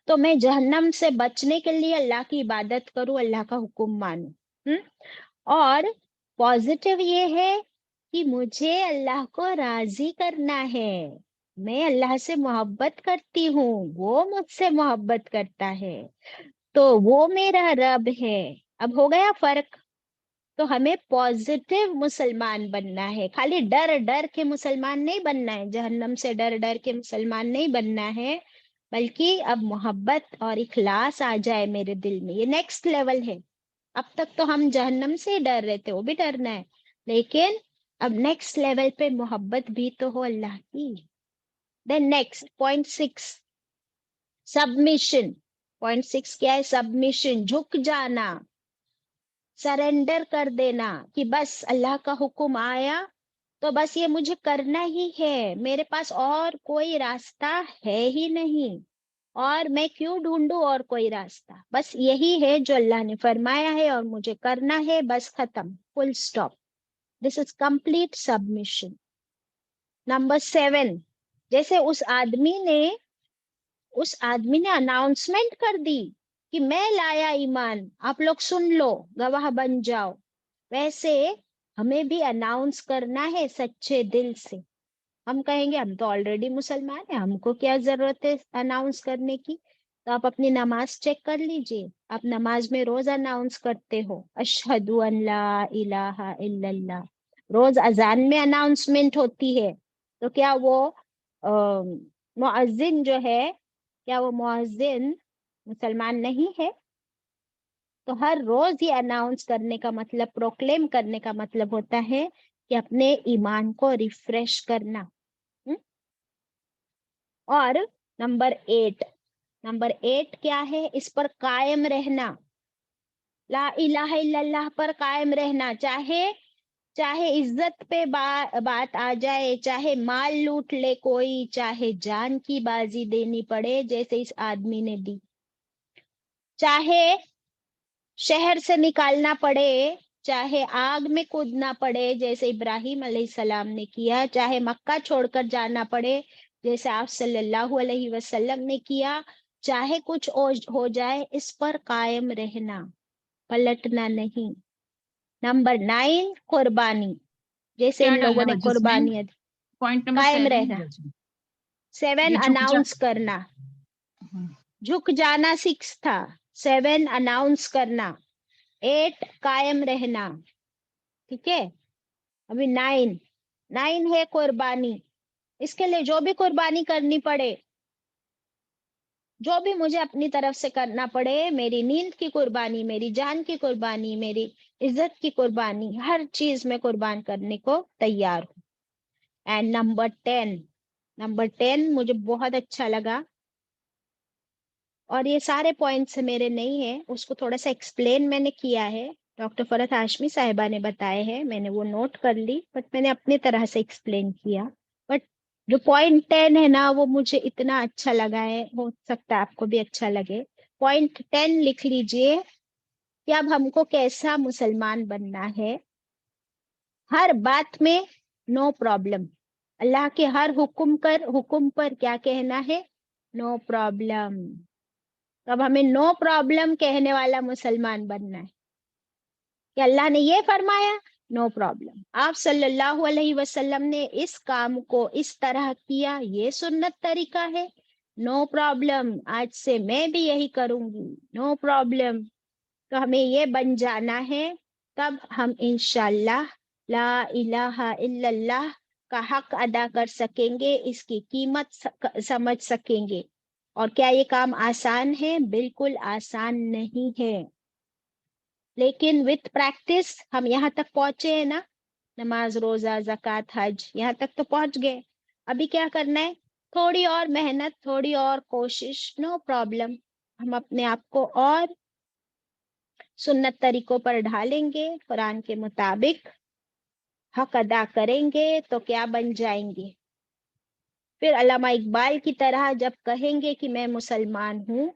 A: तो मैं जहन्नम से बचने के लिए अल्लाह की इबादत करूं, अल्लाह का हुक्म मानूं। और पॉजिटिव ये है कि मुझे अल्लाह को राजी करना है, मैं अल्लाह से मोहब्बत करती हूँ, वो मुझसे मोहब्बत करता है, तो वो मेरा रब है। अब हो गया फर्क। तो हमें पॉजिटिव मुसलमान बनना है, खाली डर डर के मुसलमान नहीं बनना है, जहन्नम से डर डर के मुसलमान नहीं बनना है, बल्कि अब मोहब्बत और इखलास आ जाए मेरे दिल में। ये नेक्स्ट लेवल है। अब तक तो हम जहन्नम से ही डर रहे थे, वो भी डरना है, लेकिन अब नेक्स्ट लेवल पे मोहब्बत भी तो हो अल्लाह की। Then next point 6, submission. Point 6 क्या है? सबमिशन, झुक जाना, सरेंडर कर देना, कि बस अल्लाह का हुक्म आया तो बस ये मुझे करना ही है, मेरे पास और कोई रास्ता है ही नहीं, और मैं क्यों ढूंढूं और कोई रास्ता, बस यही है जो अल्लाह ने फरमाया है और मुझे करना है, बस खत्म, full stop. This is complete submission. Number 7, जैसे उस आदमी ने अनाउंसमेंट कर दी कि मैं लाया ईमान, आप लोग सुन लो, गवाह बन जाओ, वैसे हमें भी अनाउंस करना है सच्चे दिल से। हम कहेंगे हम तो ऑलरेडी मुसलमान हैं, हमको क्या जरूरत है अनाउंस करने की। तो आप अपनी नमाज चेक कर लीजिए, आप नमाज में रोज अनाउंस करते हो अशहदु अन ला इलाहा इल्लल्लाह, रोज अजान में अनाउंसमेंट होती है। तो क्या वो मुअज्जिन जो है, क्या वो मुअज्जिन मुसलमान नहीं है? तो हर रोज ये अनाउंस करने का मतलब, प्रोक्लेम करने का मतलब होता है कि अपने ईमान को रिफ्रेश करना। और नंबर 8 क्या है? इस पर कायम रहना, ला इलाहा इल्लल्लाह पर कायम रहना। चाहे इज्जत पे बात आ जाए, चाहे माल लूट ले कोई, चाहे जान की बाजी देनी पड़े जैसे इस आदमी ने दी, चाहे शहर से निकालना पड़े, चाहे आग में कूदना पड़े जैसे इब्राहिम अलैहिस्सलाम ने किया, चाहे मक्का छोड़कर जाना पड़े जैसे आप सल्लल्लाहु अलैहि वसल्लम ने किया, चाहे कुछ हो जाए, इस पर कायम रहना, पलटना नहीं। नंबर 9 कुर्बानी, जैसे
E: क्या
A: इन
E: डालना
A: लोगों ने
E: बाजी इसमें?
A: कुर्बानियां दी,
E: पॉइंट नंबर
A: कायम
E: 7
A: रहना।
E: बाजी।
A: 7
E: ये
A: अनाउंस करना, झुक जाना 6 था, 7 अनाउंस करना, 8 कायम रहना, ठीक है। अभी 9 है कुर्बानी। इसके लिए जो भी कुर्बानी करनी पड़े, जो भी मुझे अपनी तरफ से करना पड़े, मेरी नींद की कुर्बानी, मेरी जान की कुर्बानी, मेरी इज्जत की कुर्बानी, हर चीज में कुर्बान करने को तैयार हूँ। एंड नंबर 10 मुझे बहुत अच्छा लगा, और ये सारे पॉइंट्स मेरे नहीं है, उसको थोड़ा सा एक्सप्लेन मैंने किया है, डॉक्टर फरहत हाशमी साहिबा ने बताए हैं, मैंने वो नोट कर ली, बट मैंने अपनी तरह से एक्सप्लेन किया। बट जो पॉइंट 10 है ना, वो मुझे इतना अच्छा लगा है, हो सकता है आपको भी अच्छा लगे। पॉइंट 10 लिख लीजिए कि अब हमको कैसा मुसलमान बनना है। हर बात में नो प्रॉब्लम, अल्लाह के हर हुक्म पर क्या कहना है? No problem. तो अब हमें नो प्रॉब्लम कहने वाला मुसलमान बनना है कि अल्लाह ने ये फरमाया, नो प्रॉब्लम। आप सल्लल्लाहु अलैहि वसल्लम ने इस काम को इस तरह किया, ये सुन्नत तरीका है, नो प्रॉब्लम, आज से मैं भी यही करूंगी, नो प्रॉब्लम। तो हमें ये बन जाना है, तब हम इंशाल्लाह ला इलाहा इल्लल्लाह का हक अदा कर सकेंगे, इसकी कीमत समझ सकेंगे। और क्या ये काम आसान है? बिल्कुल आसान नहीं है, लेकिन विथ प्रैक्टिस हम यहाँ तक पहुंचे हैं ना, नमाज रोजा ज़कात हज, यहाँ तक तो पहुंच गए। अभी क्या करना है? थोड़ी और मेहनत, थोड़ी और कोशिश, नो प्रॉब्लम। हम अपने आप को और सुन्नत तरीकों पर ढालेंगे, कुरान के मुताबिक हक अदा करेंगे, तो क्या बन जाएंगे? फिर अल्लामा इकबाल की तरह जब कहेंगे कि मैं मुसलमान हूँ,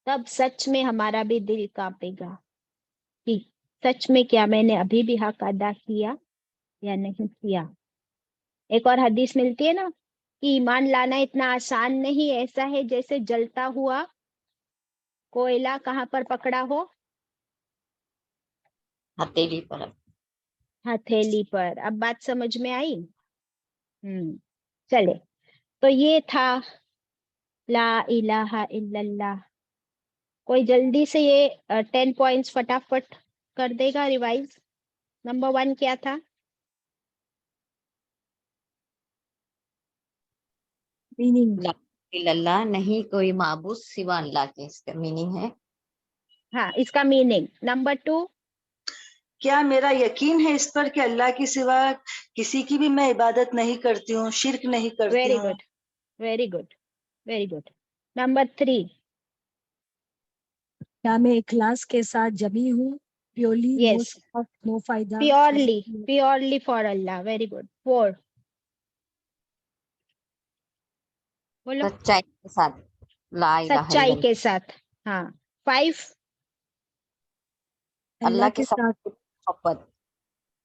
A: तब सच में हमारा भी दिल कांपेगा कि सच में क्या मैंने अभी भी हक अदा किया या नहीं किया। एक और हदीस मिलती है ना कि ईमान लाना इतना आसान नहीं, ऐसा है जैसे जलता हुआ कोयला कहाँ पर पकड़ा हो?
D: हथेली पर।
A: हथेली पर। अब बात समझ में आई? चले, तो ये था ला इलाहा इल्लल्लाह। कोई जल्दी से ये 10 पॉइंट्स फटाफट कर देगा रिवाइज। नंबर 1 क्या था?
H: मीनिंग।
D: ला इल्लल्लाह, नहीं कोई माबूद सिवा अल्लाह के, इसका मीनिंग है।
A: हाँ, इसका मीनिंग। नंबर 2,
I: क्या मेरा यकीन है इस पर कि अल्लाह के सिवा किसी की भी मैं इबादत नहीं करती हूँ, शिर्क नहीं करती
A: वेरी
I: हूँ।
A: Good, very good, very good. Number 3,
H: क्या मैं इखलास के साथ जमी हूँ, प्योरली
A: यस,
H: नो फायदा,
A: purely for Allah. Very good. 4, बोलो।
D: सच्चाई के साथ, ला इलाहा
A: सच्चाई
D: इल्लल्लाह,
A: के साथ। हाँ। 5,
D: अल्लाह
H: अल्लाह
D: के
H: के साथ
D: साथ मोहब्बत।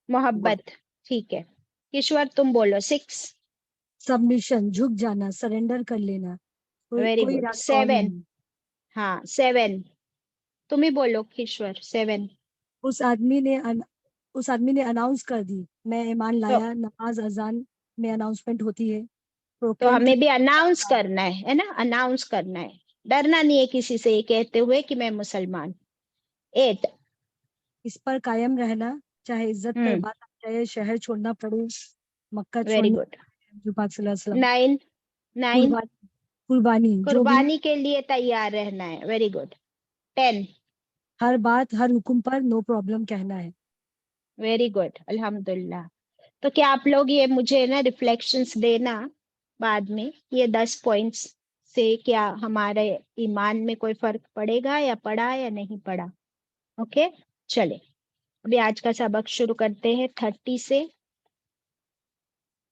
A: मोहब्बत। ठीक है, ईश्वर तुम बोलो। 6,
H: सबमिशन, झुक जाना, सरेंडर कर लेना,
A: वेरी
H: कोई
A: गुड।
H: रास्ता और
A: 7,
H: नहीं।
A: हाँ 7, तुम ही बोलो ईश्वर। 7,
H: उस आदमी ने उस आदमी ने अनाउंस कर दी, मैं ईमान लाया, नमाज अजान में अनाउंसमेंट होती है,
A: तो हमें भी अनाउंस करना है ना, अनाउंस करना है, डरना नहीं है किसी से ये कहते हुए कि मैं मुसलमान। 8
H: इस पर कायम रहना, चाहे इज्जत पर बात आ जाए, शहर छोड़ना पड़े, मक्का
A: वेरी
H: छोड़ना,
A: गुड।
H: जो पाक सल्लल्लाहु अलैहि
A: 9
H: वसल्लम, कुर्बानी जो भी,
A: कुर्बानी के लिए तैयार रहना है। Very good. 10
H: हर बात हर हुक्म पर नो प्रॉब्लम कहना है।
A: वेरी गुड, अल्हम्दुलिल्लाह। तो क्या आप लोग ये मुझे ना रिफ्लेक्शंस देना बाद में, ये 10 पॉइंट्स से क्या हमारे ईमान में कोई फर्क पड़ेगा या पड़ा या नहीं पड़ा। ओके चले अभी आज का सबक शुरू करते हैं। 30 से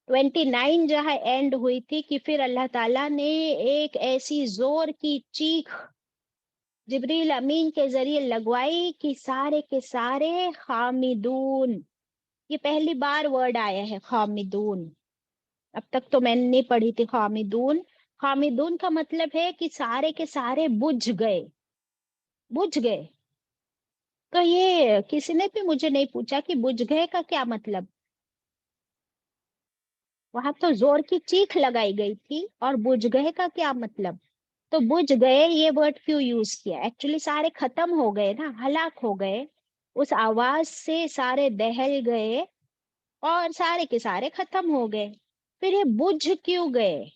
A: 29 जहाँ एंड हुई थी कि फिर अल्लाह ताला ने एक ऐसी जोर की चीख जिब्रील अमीन के जरिए लगवाई कि सारे के सारे खामिदून, ये पहली बार वर्ड आया है खामिदून, अब तक तो मैंने नहीं पढ़ी थी खामिदून। खामिदून का मतलब है कि सारे के सारे बुझ गए, बुझ गए। तो ये किसी ने भी मुझे नहीं पूछा कि बुझ गए का क्या मतलब। वहां तो जोर की चीख लगाई गई थी और बुझ गए का क्या मतलब। तो बुझ गए ये वर्ड क्यों यूज किया, एक्चुअली सारे खत्म हो गए ना, हलाक हो गए, उस आवाज से सारे दहल गए और सारे के सारे खत्म हो गए। फिर ये बुझ क्यों गए,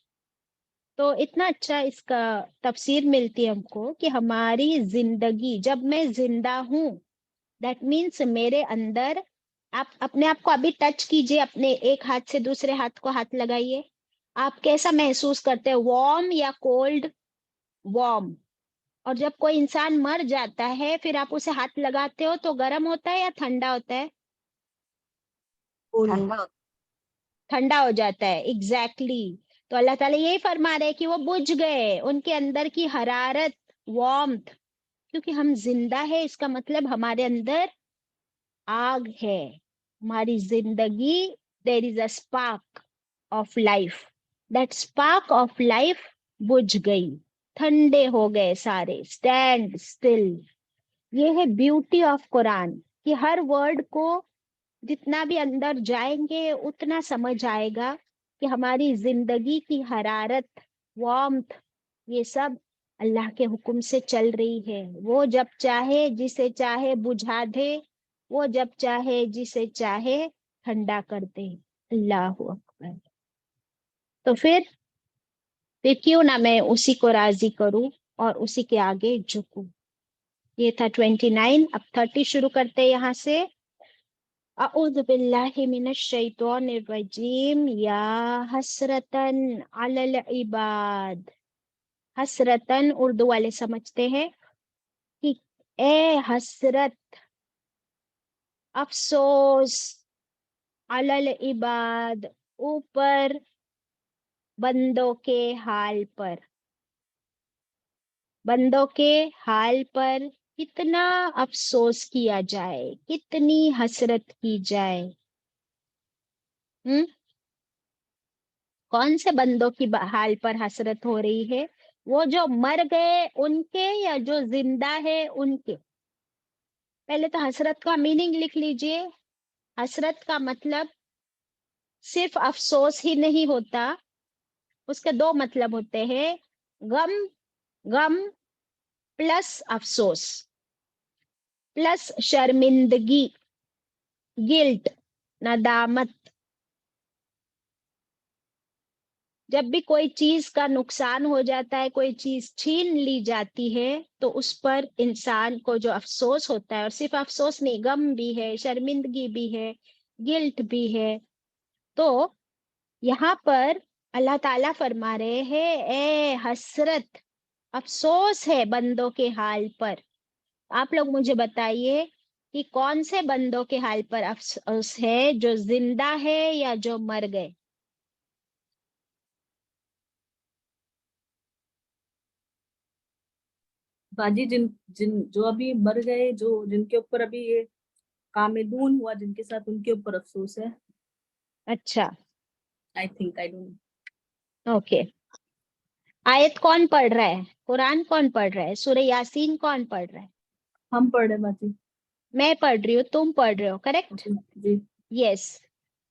A: तो इतना अच्छा इसका तफसीर मिलती है हमको कि हमारी जिंदगी, जब मैं जिंदा हूं, दैट मीन्स मेरे अंदर, आप अपने आप को अभी टच कीजिए, अपने एक हाथ से दूसरे हाथ को हाथ लगाइए, आप कैसा महसूस करते हैं, वार्म या कोल्ड। वार्म। और जब कोई इंसान मर जाता है फिर आप उसे हाथ लगाते हो तो गर्म होता है या ठंडा होता है।
D: ठंडा
A: ठंडा हो जाता है, एग्जैक्टली तो अल्लाह ताला यही फरमा रहे हैं कि वो बुझ गए, उनके अंदर की हरारत, वार्मथ, क्योंकि हम जिंदा है इसका मतलब हमारे अंदर आग है, हमारी जिंदगी, there is a spark of life, that spark of life बुझ गई, ठंडे हो गए सारे, स्टैंड स्टिल। ये है ब्यूटी ऑफ कुरान कि हर वर्ड को जितना भी अंदर जाएंगे उतना समझ आएगा कि हमारी जिंदगी की हरारत, वार्मथ, ये सब अल्लाह के हुक्म से चल रही है। वो जब चाहे जिसे चाहे बुझा दे, वो जब चाहे जिसे चाहे ठंडा कर दे। अल्लाह अकबर। तो फिर क्यों ना मैं उसी को राजी करूं और उसी के आगे झुकूं। ये था 29। अब 30 शुरू करते हैं यहाँ से। अऊज़ु बिल्लाहि मिनश शैतानिर रजीम। या हसरतन अलल इबाद। हसरतन उर्दू वाले समझते हैं कि ए हसरत, अफसोस, अलल इबाद, ऊपर बंदों के हाल पर, बंदों के हाल पर कितना अफसोस किया जाए, कितनी हसरत की जाए। कौन से बंदों की हाल पर हसरत हो रही है, वो जो मर गए उनके या जो जिंदा है उनके। पहले तो हसरत का मीनिंग लिख लीजिए। हसरत का मतलब सिर्फ अफसोस ही नहीं होता, उसके दो मतलब होते हैं, गम, गम प्लस अफसोस प्लस शर्मिंदगी, गिल्ट, नदामत। जब भी कोई चीज का नुकसान हो जाता है, कोई चीज छीन ली जाती है, तो उस पर इंसान को जो अफसोस होता है, और सिर्फ अफसोस नहीं, गम भी है, शर्मिंदगी भी है, गिल्ट भी है। तो यहाँ पर अल्लाह ताला फरमा रहे हैं, ए हसरत, अफसोस है बंदों के हाल पर। आप लोग मुझे बताइए कि कौन से बंदों के हाल पर अफसोस है, जो जिंदा है या जो मर गए।
C: बाजी जिन जिन जो अभी मर गए, जो जिनके ऊपर अभी ये कामिदून हुआ, जिनके साथ उनके ऊपर अफसोस है।
A: अच्छा,
C: I think, I don't
A: okay. आयत कौन पढ़ रहा है, कुरान कौन पढ़ रहा है, सूरह यासीन कौन पढ़ रहा है।
C: हम पढ़ रहे बाजी।
A: मैं पढ़ रही हूँ, तुम पढ़ रहे हो, करेक्ट?
C: जी
A: यस।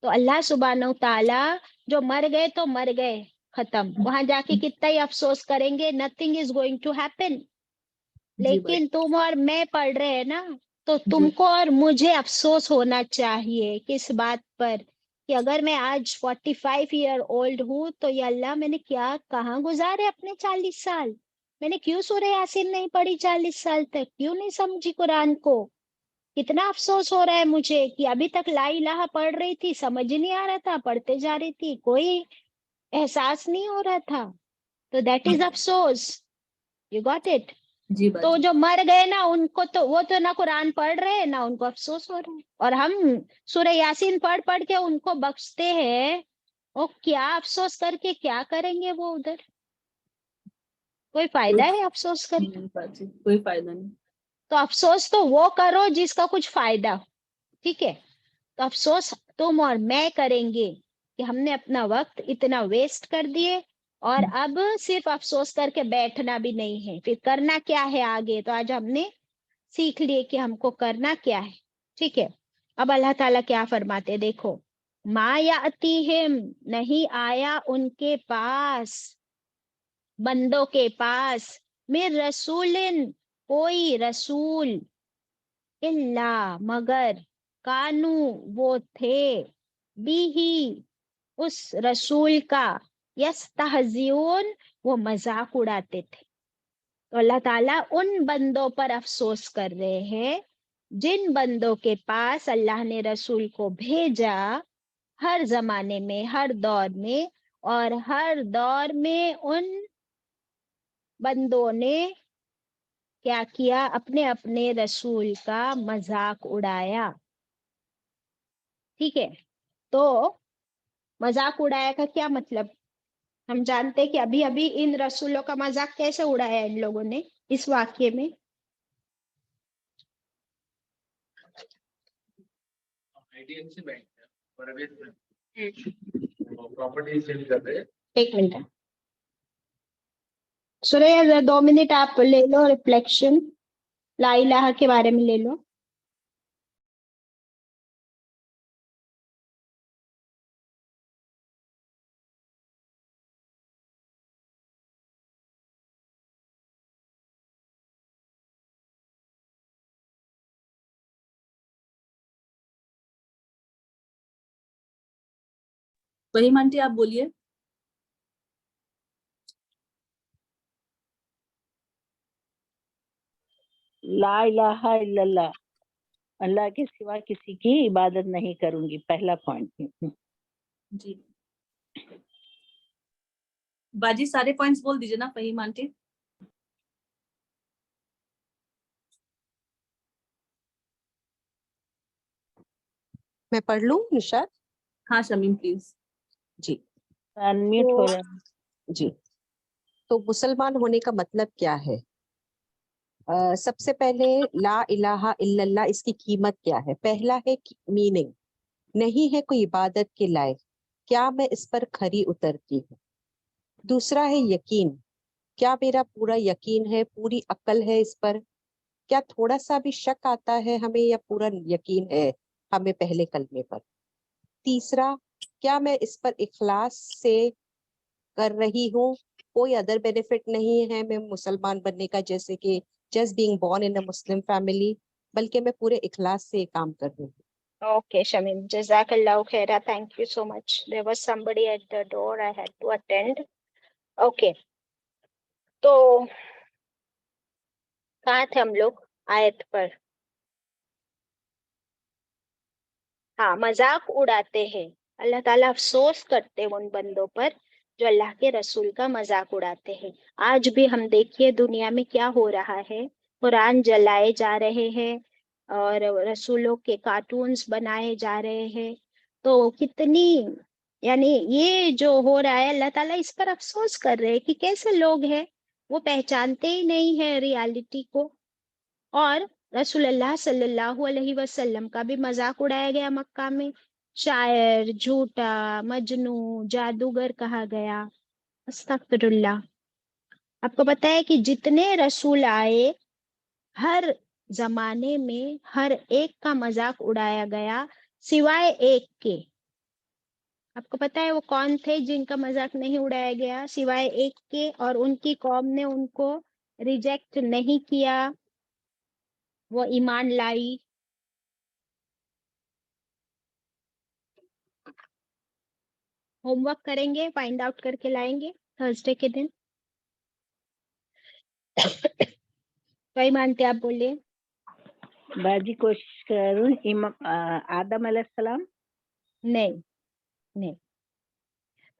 A: तो अल्लाह सुब्हानहू ताला जो मर गए तो मर गए, खत्म, वहां जाके कितना ही अफसोस करेंगे, nothing is going to happen.
C: जी भाई
A: लेकिन तुम और मैं पढ़ रहे हैं ना, तो
C: जी
A: तुमको और मुझे अफसोस होना चाहिए किस बात पर कि अगर मैं आज 45 ईयर ओल्ड हूँ तो ये अल्लाह मैंने क्या कहाँ गुजारे अपने 40 साल, मैंने क्यों सूरह यासीन नहीं पढ़ी 40 साल तक, क्यों नहीं समझी कुरान को। कितना अफसोस हो रहा है मुझे कि अभी तक ला इलाहा पढ़ रही थी, समझ ही नहीं आ रहा था, पढ़ते जा रही थी, कोई एहसास नहीं हो रहा था। तो दैट इज अफसोस, यू गॉट इट।
C: जी
A: तो
C: बाजी।
A: जो मर गए ना उनको तो वो तो ना कुरान पढ़ रहे हैं ना उनको अफसोस हो रहा है, और हम सूरह यासीन पढ़ पढ़ के उनको बख्शते हैं, वो क्या अफसोस करके क्या करेंगे वो उधर, कोई फायदा है अफसोस करके?
C: नहीं बाजी, कोई फायदा नहीं।
A: तो अफसोस तो वो करो जिसका कुछ फायदा हो, ठीक है? तो अफसोस तुम और मैं करेंगे कि हमने अपना वक्त इतना वेस्ट कर दिए, और अब सिर्फ अफसोस करके बैठना भी नहीं है, फिर करना क्या है आगे, तो आज हमने सीख लिए कि हमको करना क्या है, ठीक है? अब अल्लाह ताला क्या फरमाते देखो, मा यातीहिम, नहीं आया उनके पास, बंदों के पास, मिर रसूलिन, कोई रसूल, इल्ला, मगर, कानू, वो थे, बिही, उस रसूल का, यस्तहजिऊन, वो मजाक उड़ाते थे। तो अल्लाह ताला उन बंदों पर अफसोस कर रहे हैं जिन बंदों के पास अल्लाह ने रसूल को भेजा, हर जमाने में, हर दौर में, और हर दौर में उन बंदों ने क्या किया, अपने अपने रसूल का मजाक उड़ाया, ठीक है? तो मजाक उड़ाया का क्या मतलब, हम जानते हैं कि अभी अभी इन रसूलों का मजाक कैसे उड़ाया इन लोगों ने इस वाक्य में। एक मिनट सुरेश, 2 मिनट आप ले लो, रिफ्लेक्शन ला इलाहा के बारे में ले लो।
C: वही आंटी आप बोलिए।
J: ला इलाहा इल्लल्लाह, अल्लाह के सिवा किसी की इबादत नहीं करूंगी, पहला पॉइंट।
C: जी बाजी सारे पॉइंट्स बोल दीजिए ना फहीम आंटी।
F: मैं पढ़ लूं निशाद?
C: हाँ शमीम प्लीज।
F: जी
J: अनम्यूट हो रहा है।
F: जी, तो मुसलमान होने का मतलब क्या है? सबसे पहले ला इलाहा इल्लल्लाह, इसकी कीमत क्या है? पहला है मीनिंग, नहीं है कोई इबादत के लायक, क्या मैं इस पर खरी उतरती हूँ। दूसरा है यकीन, क्या मेरा पूरा यकीन है, पूरी अक्ल है इस पर, क्या थोड़ा सा भी शक आता है हमें, या पूरा यकीन है हमें पहले कलमे पर। तीसरा, क्या मैं इस पर इखलास से कर रही हूँ, कोई अदर बेनिफिट नहीं है मैं मुसलमान बनने का, जैसे कि just being born in a Muslim family, बल्कि मैं पूरे इखलास से काम कर रही हूँ।
A: Okay, Shamim, Jazakallahu khaira. Thank you so much. There was somebody at the door. I had to attend. Okay. तो कहाँ थे हम लोग आयत पर? हाँ, मजाक उड़ाते हैं, अल्लाह ताला अफसोस करते हैं उन बंदों पर जो अल्लाह के रसूल का मजाक उड़ाते हैं। आज भी हम देखिए दुनिया में क्या हो रहा है, कुरान जलाए जा रहे हैं और रसूलों के कार्टून्स बनाए जा रहे हैं। तो कितनी, यानी ये जो हो रहा है अल्लाह ताला इस पर अफसोस कर रहे हैं कि कैसे लोग हैं, वो पहचानते ही नहीं है रियलिटी को। और रसूलुल्लाह सल्लल्लाहु अलैहि वसल्लम का भी मजाक उड़ाया गया मक्का में, शायर, झूठा, मजनू, जादूगर कहा गया। अस्तगफिरुल्लाह। आपको पता है कि जितने रसूल आए, हर जमाने में हर एक का मजाक उड़ाया गया सिवाय एक के। आपको पता है वो कौन थे जिनका मजाक नहीं उड़ाया गया? सिवाय एक के, और उनकी कौम ने उनको रिजेक्ट नहीं किया, वो ईमान लाई। होमवर्क करेंगे, फाइंड आउट करके लाएंगे थर्सडे के दिन। कोई मानते आप बोलिए।
J: बाजी कोशिश करूं। आदम अलैहिस्सलाम।
A: नहीं नहीं,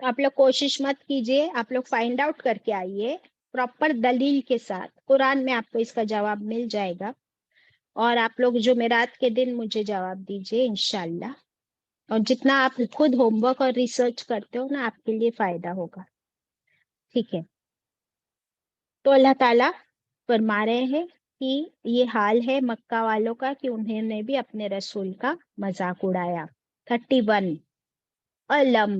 A: तो आप लोग कोशिश मत कीजिए, आप लोग फाइंड आउट करके आइए प्रॉपर दलील के साथ। कुरान में आपको इसका जवाब मिल जाएगा, और आप लोग जुमेरात के दिन मुझे जवाब दीजिए इंशाल्लाह। और जितना आप खुद होमवर्क और रिसर्च करते हो ना, आपके लिए फायदा होगा। ठीक है, तो अल्लाह ताला फरमा रहे हैं कि ये हाल है मक्का वालों का कि उन्होंने भी अपने रसूल का मजाक उड़ाया। 31 अलम,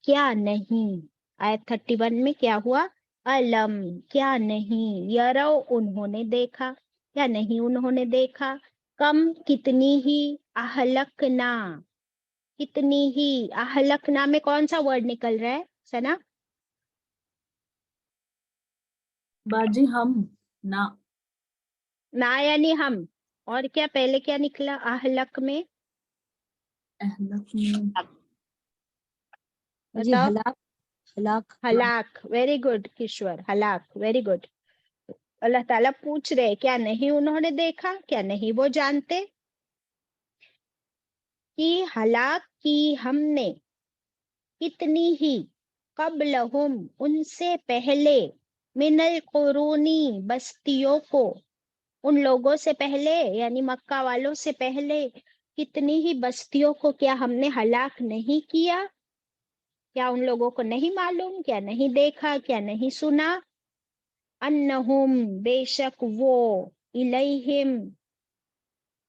A: क्या नहीं। आयत 31 में क्या हुआ? अलम, क्या नहीं। यरो, उन्होंने देखा, क्या नहीं उन्होंने देखा। कम, कितनी ही। अहलकना, कितनी ही। अहलकना में कौन सा वर्ड निकल रहा है सना?
C: बाजी हम, ना।
A: ना यानी हम, और क्या पहले क्या निकला अहलक में?
C: अहलक में
H: जी
A: बताओ।
H: हलाक, हलाक।
A: हलाक, वेरी गुड किश्वर, हलाक, वेरी गुड। अल्लाह ताला पूछ रहे क्या नहीं उन्होंने देखा, क्या नहीं वो जानते कि हलाक की हमने कितनी ही, कबलहुम, उनसे पहले, मिनल कुरूनी, बस्तियों को, उन लोगों से पहले यानी मक्का वालों से पहले कितनी ही बस्तियों को क्या हमने हलाक नहीं किया? क्या उन लोगों को नहीं मालूम, क्या नहीं देखा, क्या नहीं सुना? अन्नहुम, बेशक वो, इलैहिम,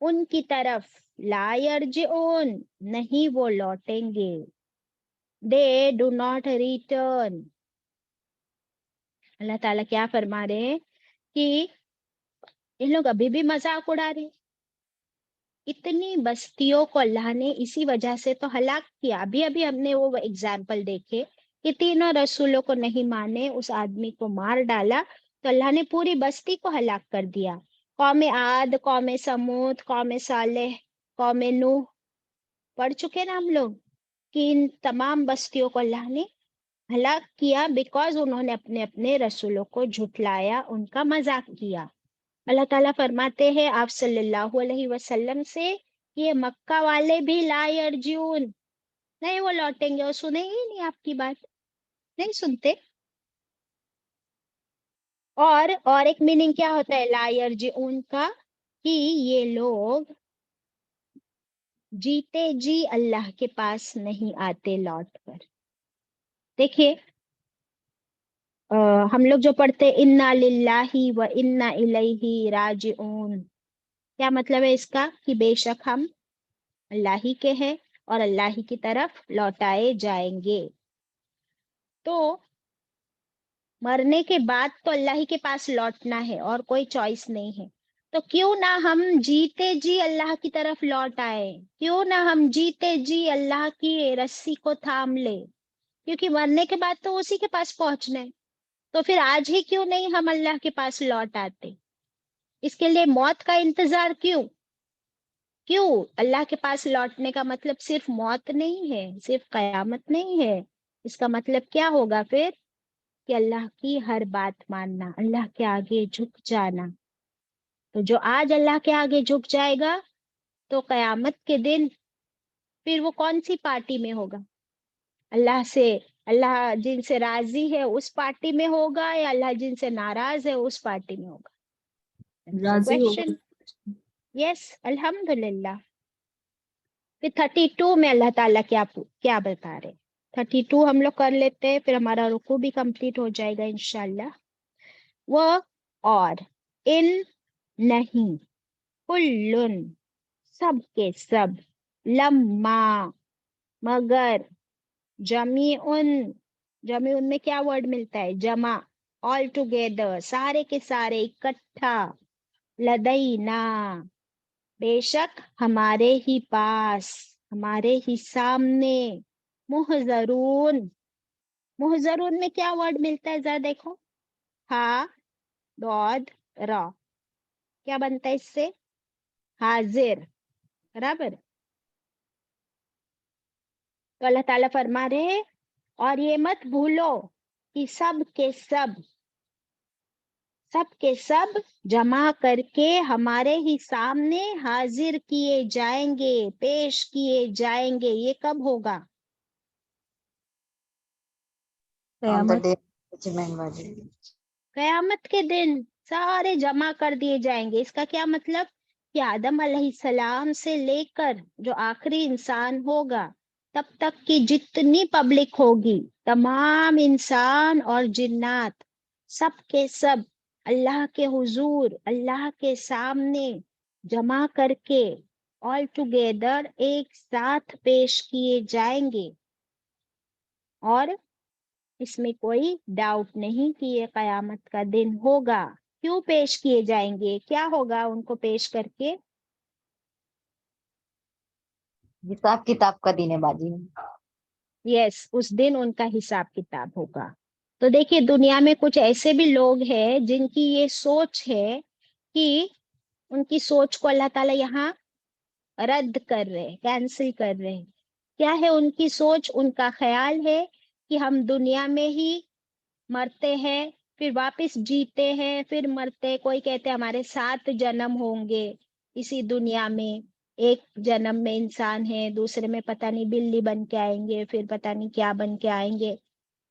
A: उनकी तरफ, ला यरजिऊन, नहीं वो लौटेंगे। They do not return. अल्लाह ताला क्या फरमा रहे हैं कि इन लोग अभी भी मजाक उड़ा रहे। इतनी बस्तियों को अल्लाह ने इसी वजह से तो हलाक किया। अभी अभी हमने वो एग्जाम्पल देखे कि तीनों रसूलों को नहीं माने, उस आदमी को मार डाला, तो अल्लाह ने पूरी बस्ती को हलाक कर दिया। कौम आद, कौम समूद, कौम सालेह, कौम नूह पढ़ चुके ना हम लोग कि इन तमाम बस्तियों को अल्लाह ने हलाक किया बिकॉज उन्होंने अपने अपने रसूलों को झुठलाया, उनका मजाक किया। अल्लाह ताला फरमाते हैं आप सल्लल्लाहु अलैहि वसल्लम से कि ये मक्का वाले भी ला यरजून, नहीं वो लौटेंगे, वो सुनेंगे ही नहीं आपकी बात, नहीं सुनते। और एक मीनिंग क्या होता है ला यरजून का? कि ये लोग जीते जी अल्लाह के पास नहीं आते लौट कर। देखिए हम लोग जो पढ़ते इन्ना लिल्लाही व इन्ना इलैहि राजिऊन, क्या मतलब है इसका? कि बेशक हम अल्लाह ही के हैं और अल्लाह ही की तरफ लौटाए जाएंगे। तो मरने के बाद तो अल्लाह ही के पास लौटना है और कोई चॉइस नहीं है। तो क्यों ना हम जीते जी अल्लाह की तरफ लौट आए, क्यों ना हम जीते जी अल्लाह की रस्सी को थाम ले, क्योंकि मरने के बाद तो उसी के पास पहुंचना है। तो फिर आज ही क्यों नहीं हम अल्लाह के पास लौट आते? इसके लिए मौत का इंतजार क्यों? क्यों? अल्लाह के पास लौटने का मतलब सिर्फ मौत नहीं है, सिर्फ कयामत नहीं है। इसका मतलब क्या होगा फिर? कि अल्लाह की हर बात मानना, अल्लाह के आगे झुक जाना। तो जो आज अल्लाह के आगे झुक जाएगा तो कयामत के दिन फिर वो कौन सी पार्टी में होगा? अल्लाह से, अल्लाह जिनसे राजी है उस पार्टी में होगा, या अल्लाह जिनसे नाराज है उस पार्टी में होगा?
C: राजी होगा।
A: क्वेश्चन। यस, अल्हम्दुलिल्लाह। फिर 32 में अल्लाह ताला क्या बता रहे? 32 हम लोग कर लेते हैं, फिर हमारा रुकू भी कंप्लीट हो जाएगा इंशाल्लाह। वो और इन नहीं, कुल्लुन, सब के सब, लम्मा, मगर, जमीउन, जमीउन में क्या वर्ड मिलता है? जमा, ऑल टुगेदर, सारे के सारे इकट्ठा, लदैना, बेशक हमारे ही पास, हमारे ही सामने, मुहजरून, मुहजरून में क्या वर्ड मिलता है जरा देखो, हा दौद रा, क्या बनता है इससे, हाजिर, बराबर। तो अल्लाह ताला फरमा रहे और ये मत भूलो कि सब के सब जमा करके हमारे ही सामने हाजिर किए जाएंगे, पेश किए जाएंगे। ये कब होगा?
D: On the
H: Qayamat.
D: day of judgment बाजी।
A: कयामत के दिन सारे जमा कर दिए जाएंगे। इसका क्या मतलब कि आदम अलैहिस्सलाम से लेकर जो आखिरी इंसान होगा तब तक की जितनी पब्लिक होगी, तमाम इंसान और जिन्नात, सब के सब अल्लाह के हुजूर, अल्लाह के सामने जमा करके ऑल टुगेदर एक साथ पेश किए जाएंगे। और इसमें कोई डाउट नहीं कि ये कयामत का दिन होगा। क्यों पेश किए जाएंगे? क्या होगा उनको पेश करके?
D: हिसाब किताब का दिन है बाजी।
A: यस, उस दिन उनका हिसाब किताब होगा। तो देखिए, दुनिया में कुछ ऐसे भी लोग हैं जिनकी ये सोच है कि उनकी सोच को अल्लाह ताला यहाँ रद्द कर रहे, कैंसिल कर रहे। क्या है उनकी सोच? उनका ख्याल है कि हम दुनिया में ही मरते हैं, फिर वापस जीते हैं, फिर मरते। कोई कहते हैं हमारे 7 जन्म होंगे इसी दुनिया में, एक जन्म में इंसान है, दूसरे में पता नहीं बिल्ली बन के आएंगे, फिर पता नहीं क्या बन के आएंगे,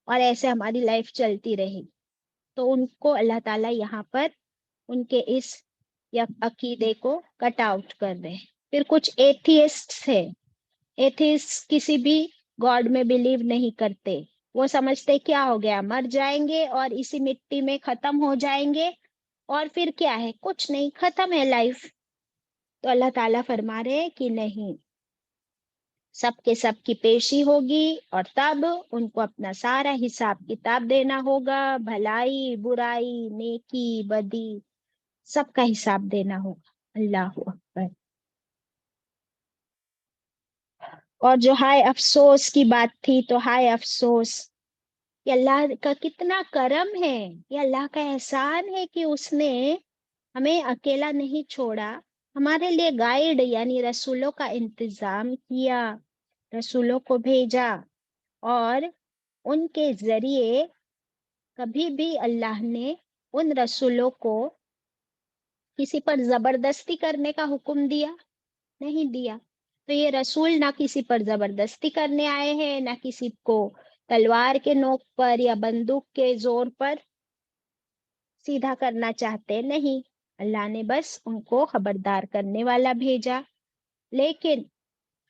A: और ऐसे हमारी लाइफ चलती रही। तो उनको अल्लाह ताला यहाँ पर उनके इस अकीदे को कट आउट कर रहे हैं। फिर कुछ एथियस्ट्स है, एथियस्ट किसी भी गॉड में बिलीव नहीं करते। वो समझते क्या हो गया, मर जाएंगे और इसी मिट्टी में खत्म हो जाएंगे, और फिर क्या है, कुछ नहीं, खत्म है लाइफ। तो अल्लाह ताला फरमा रहे हैं कि नहीं, सबके सब की पेशी होगी और तब उनको अपना सारा हिसाब किताब देना होगा। भलाई बुराई, नेकी बदी, सबका हिसाब देना होगा। अल्लाह अकबर। और जो हाय अफसोस की बात थी, तो हाय अफसोस, ये अल्लाह का कितना करम है, ये अल्लाह का एहसान है कि उसने हमें अकेला नहीं छोड़ा, हमारे लिए गाइड यानी रसूलों का इंतजाम किया, रसूलों को भेजा, और उनके जरिए कभी भी अल्लाह ने उन रसूलों को किसी पर जबरदस्ती करने का हुक्म दिया? नहीं दिया। तो ये रसूल ना किसी पर जबरदस्ती करने आए हैं, ना किसी को तलवार के नोक पर या बंदूक के जोर पर सीधा करना चाहते, नहीं। अल्लाह ने बस उनको खबरदार करने वाला भेजा। लेकिन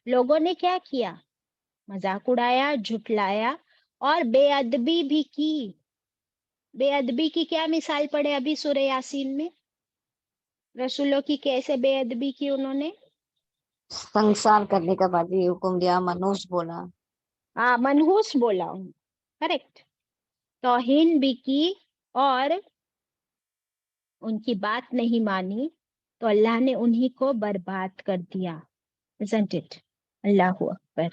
A: लोगों ने क्या किया? मजाक उड़ाया, झुठलाया और बेअदबी भी की। बेअदबी की क्या मिसाल पड़े अभी सूरह यासीन में? रसूलों की कैसे बेअदबी की उन्होंने?
D: संसार करने का बाजी हुक्म दिया, मनुष्य बोला।
A: हाँ, मनहूस बोला, करेक्ट। तौहीन भी की और उनकी बात नहीं मानी, तो अल्लाह ने उन्हीं को बर्बाद कर दिया। Isn't it? अल्लाहू अकबर।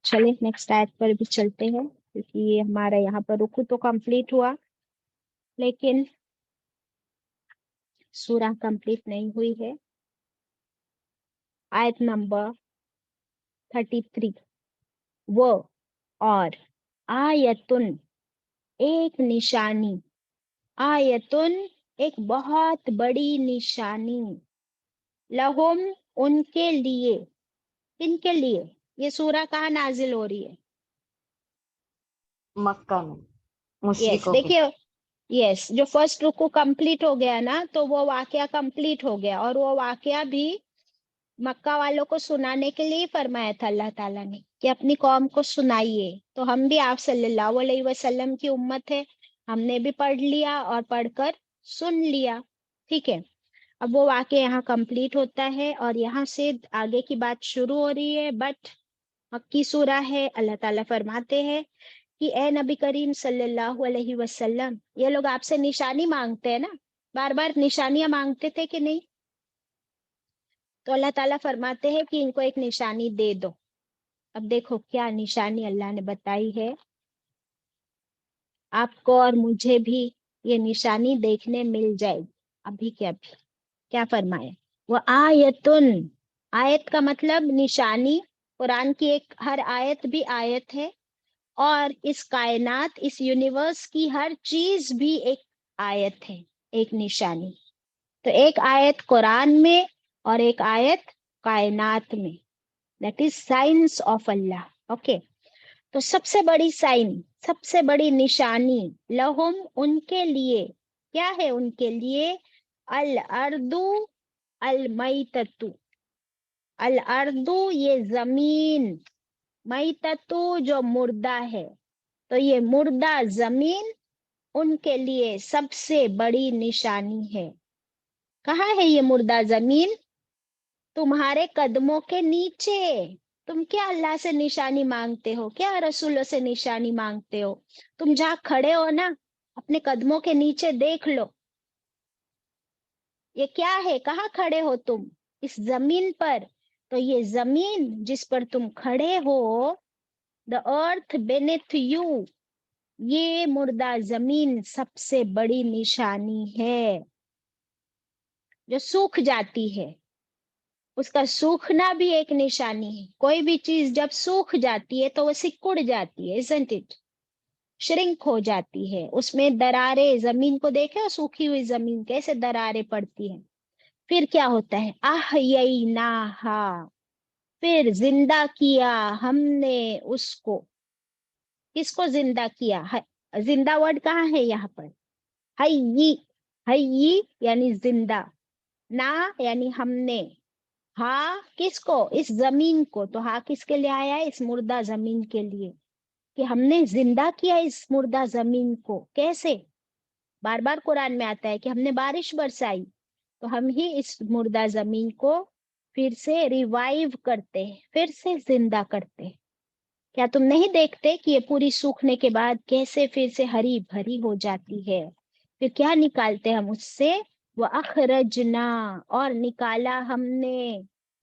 A: चलिए नेक्स्ट आयत पर भी चलते हैं, क्योंकि ये हमारा यहाँ पर रुकू तो कंप्लीट हुआ, लेकिन सूरह कंप्लीट नहीं हुई है। आयत नंबर 33। वो और आयतुन, एक निशानी, आयतुन एक बहुत बड़ी निशानी, लहुम उनके लिए। किनके लिए? ये सूरह कहाँ नाजिल हो रही है?
D: मक्का में
A: यस,
D: मुशरिकों के।
A: देखिए, यस, जो फर्स्ट रुकू कंप्लीट हो गया ना, तो वो वाकया कंप्लीट हो गया, और वो वाकया भी मक्का वालों को सुनाने के लिए फरमाया था अल्लाह ताला ने कि अपनी कौम को सुनाइए। तो हम भी आप सल्लल्लाहु अलैहि वसल्लम की उम्मत है, हमने भी पढ़ लिया और पढ़कर सुन लिया, ठीक है। अब वो वाकया यहाँ कंप्लीट होता है और यहाँ से आगे की बात शुरू हो रही है। बट मक्की सूरा है। अल्लाह ताला फरमाते हैं کہ اے نبی کریم صلی اللہ علیہ وسلم یہ لوگ آپ سے نشانی مانگتے ہیں نا, بار بار نشانیاں مانگتے تھے کہ نہیں؟ تو اللہ تعالیٰ فرماتے ہیں کہ ان کو ایک نشانی دے دو. اب دیکھو کیا نشانی اللہ نے بتائی ہے, آپ کو اور مجھے بھی یہ نشانی دیکھنے مل جائے گی ابھی کے ابھی. کیا فرمایا؟ وہ آیتن, آیت کا مطلب نشانی. قرآن کی ایک ہر آیت بھی آیت ہے, اور اس کائنات, اس یونیورس کی ہر چیز بھی ایک آیت ہے, ایک نشانی. تو ایک آیت قرآن میں اور ایک آیت کائنات میں, that is science of Allah. Okay, تو سب سے بڑی سائن, سب سے بڑی نشانی, لہم, ان کے لیے, کیا ہے ان کے لیے؟ الارض المیتۃ, الارض یہ زمین, میتۃ جو مردہ ہے, تو یہ مردہ زمین ان کے لیے سب سے بڑی نشانی ہے. کہاں ہے یہ مردہ زمین؟ تمہارے قدموں کے نیچے. تم کیا اللہ سے نشانی مانگتے ہو؟ کیا رسولوں سے نشانی مانگتے ہو؟ تم جہاں کھڑے ہو نا, اپنے قدموں کے نیچے دیکھ لو, یہ کیا ہے؟ کہاں کھڑے ہو تم؟ اس زمین پر. تو یہ زمین جس پر تم کھڑے ہو, the earth beneath you, یہ مردہ زمین سب سے بڑی نشانی ہے جو سوکھ جاتی ہے. اس کا سوکھنا بھی ایک نشانی ہے. کوئی بھی چیز جب سوکھ جاتی ہے تو وہ سکڑ جاتی ہے, isn't it? شرنک ہو جاتی ہے, اس میں دراریں, زمین کو دیکھے, سوکھی ہوئی زمین کیسے دراریں پڑتی ہیں. پھر کیا ہوتا ہے؟ احییناہا, پھر زندہ کیا ہم نے اس کو. کس کو زندہ کیا؟ زندہ ورڈ کہاں ہے یہاں پر؟ حیی, حیی یعنی زندہ, نا یعنی ہم نے, ہاں کس کو؟ اس زمین کو. تو ہاں کس کے لیے آیا ہے؟ اس مردہ زمین کے لیے, کہ ہم نے زندہ کیا اس مردہ زمین کو. کیسے؟ بار بار قرآن میں آتا ہے کہ ہم نے بارش برسائی, تو ہم ہی اس مردہ زمین کو پھر سے ریوائیو کرتے ہیں, پھر سے زندہ کرتے ہیں. کیا تم نہیں دیکھتے کہ یہ پوری سوکھنے کے بعد کیسے پھر سے ہری بھری ہو جاتی ہے؟ پھر کیا نکالتے ہم اس سے؟ وَأَخْرَجْنَا, اور نکالا ہم نے,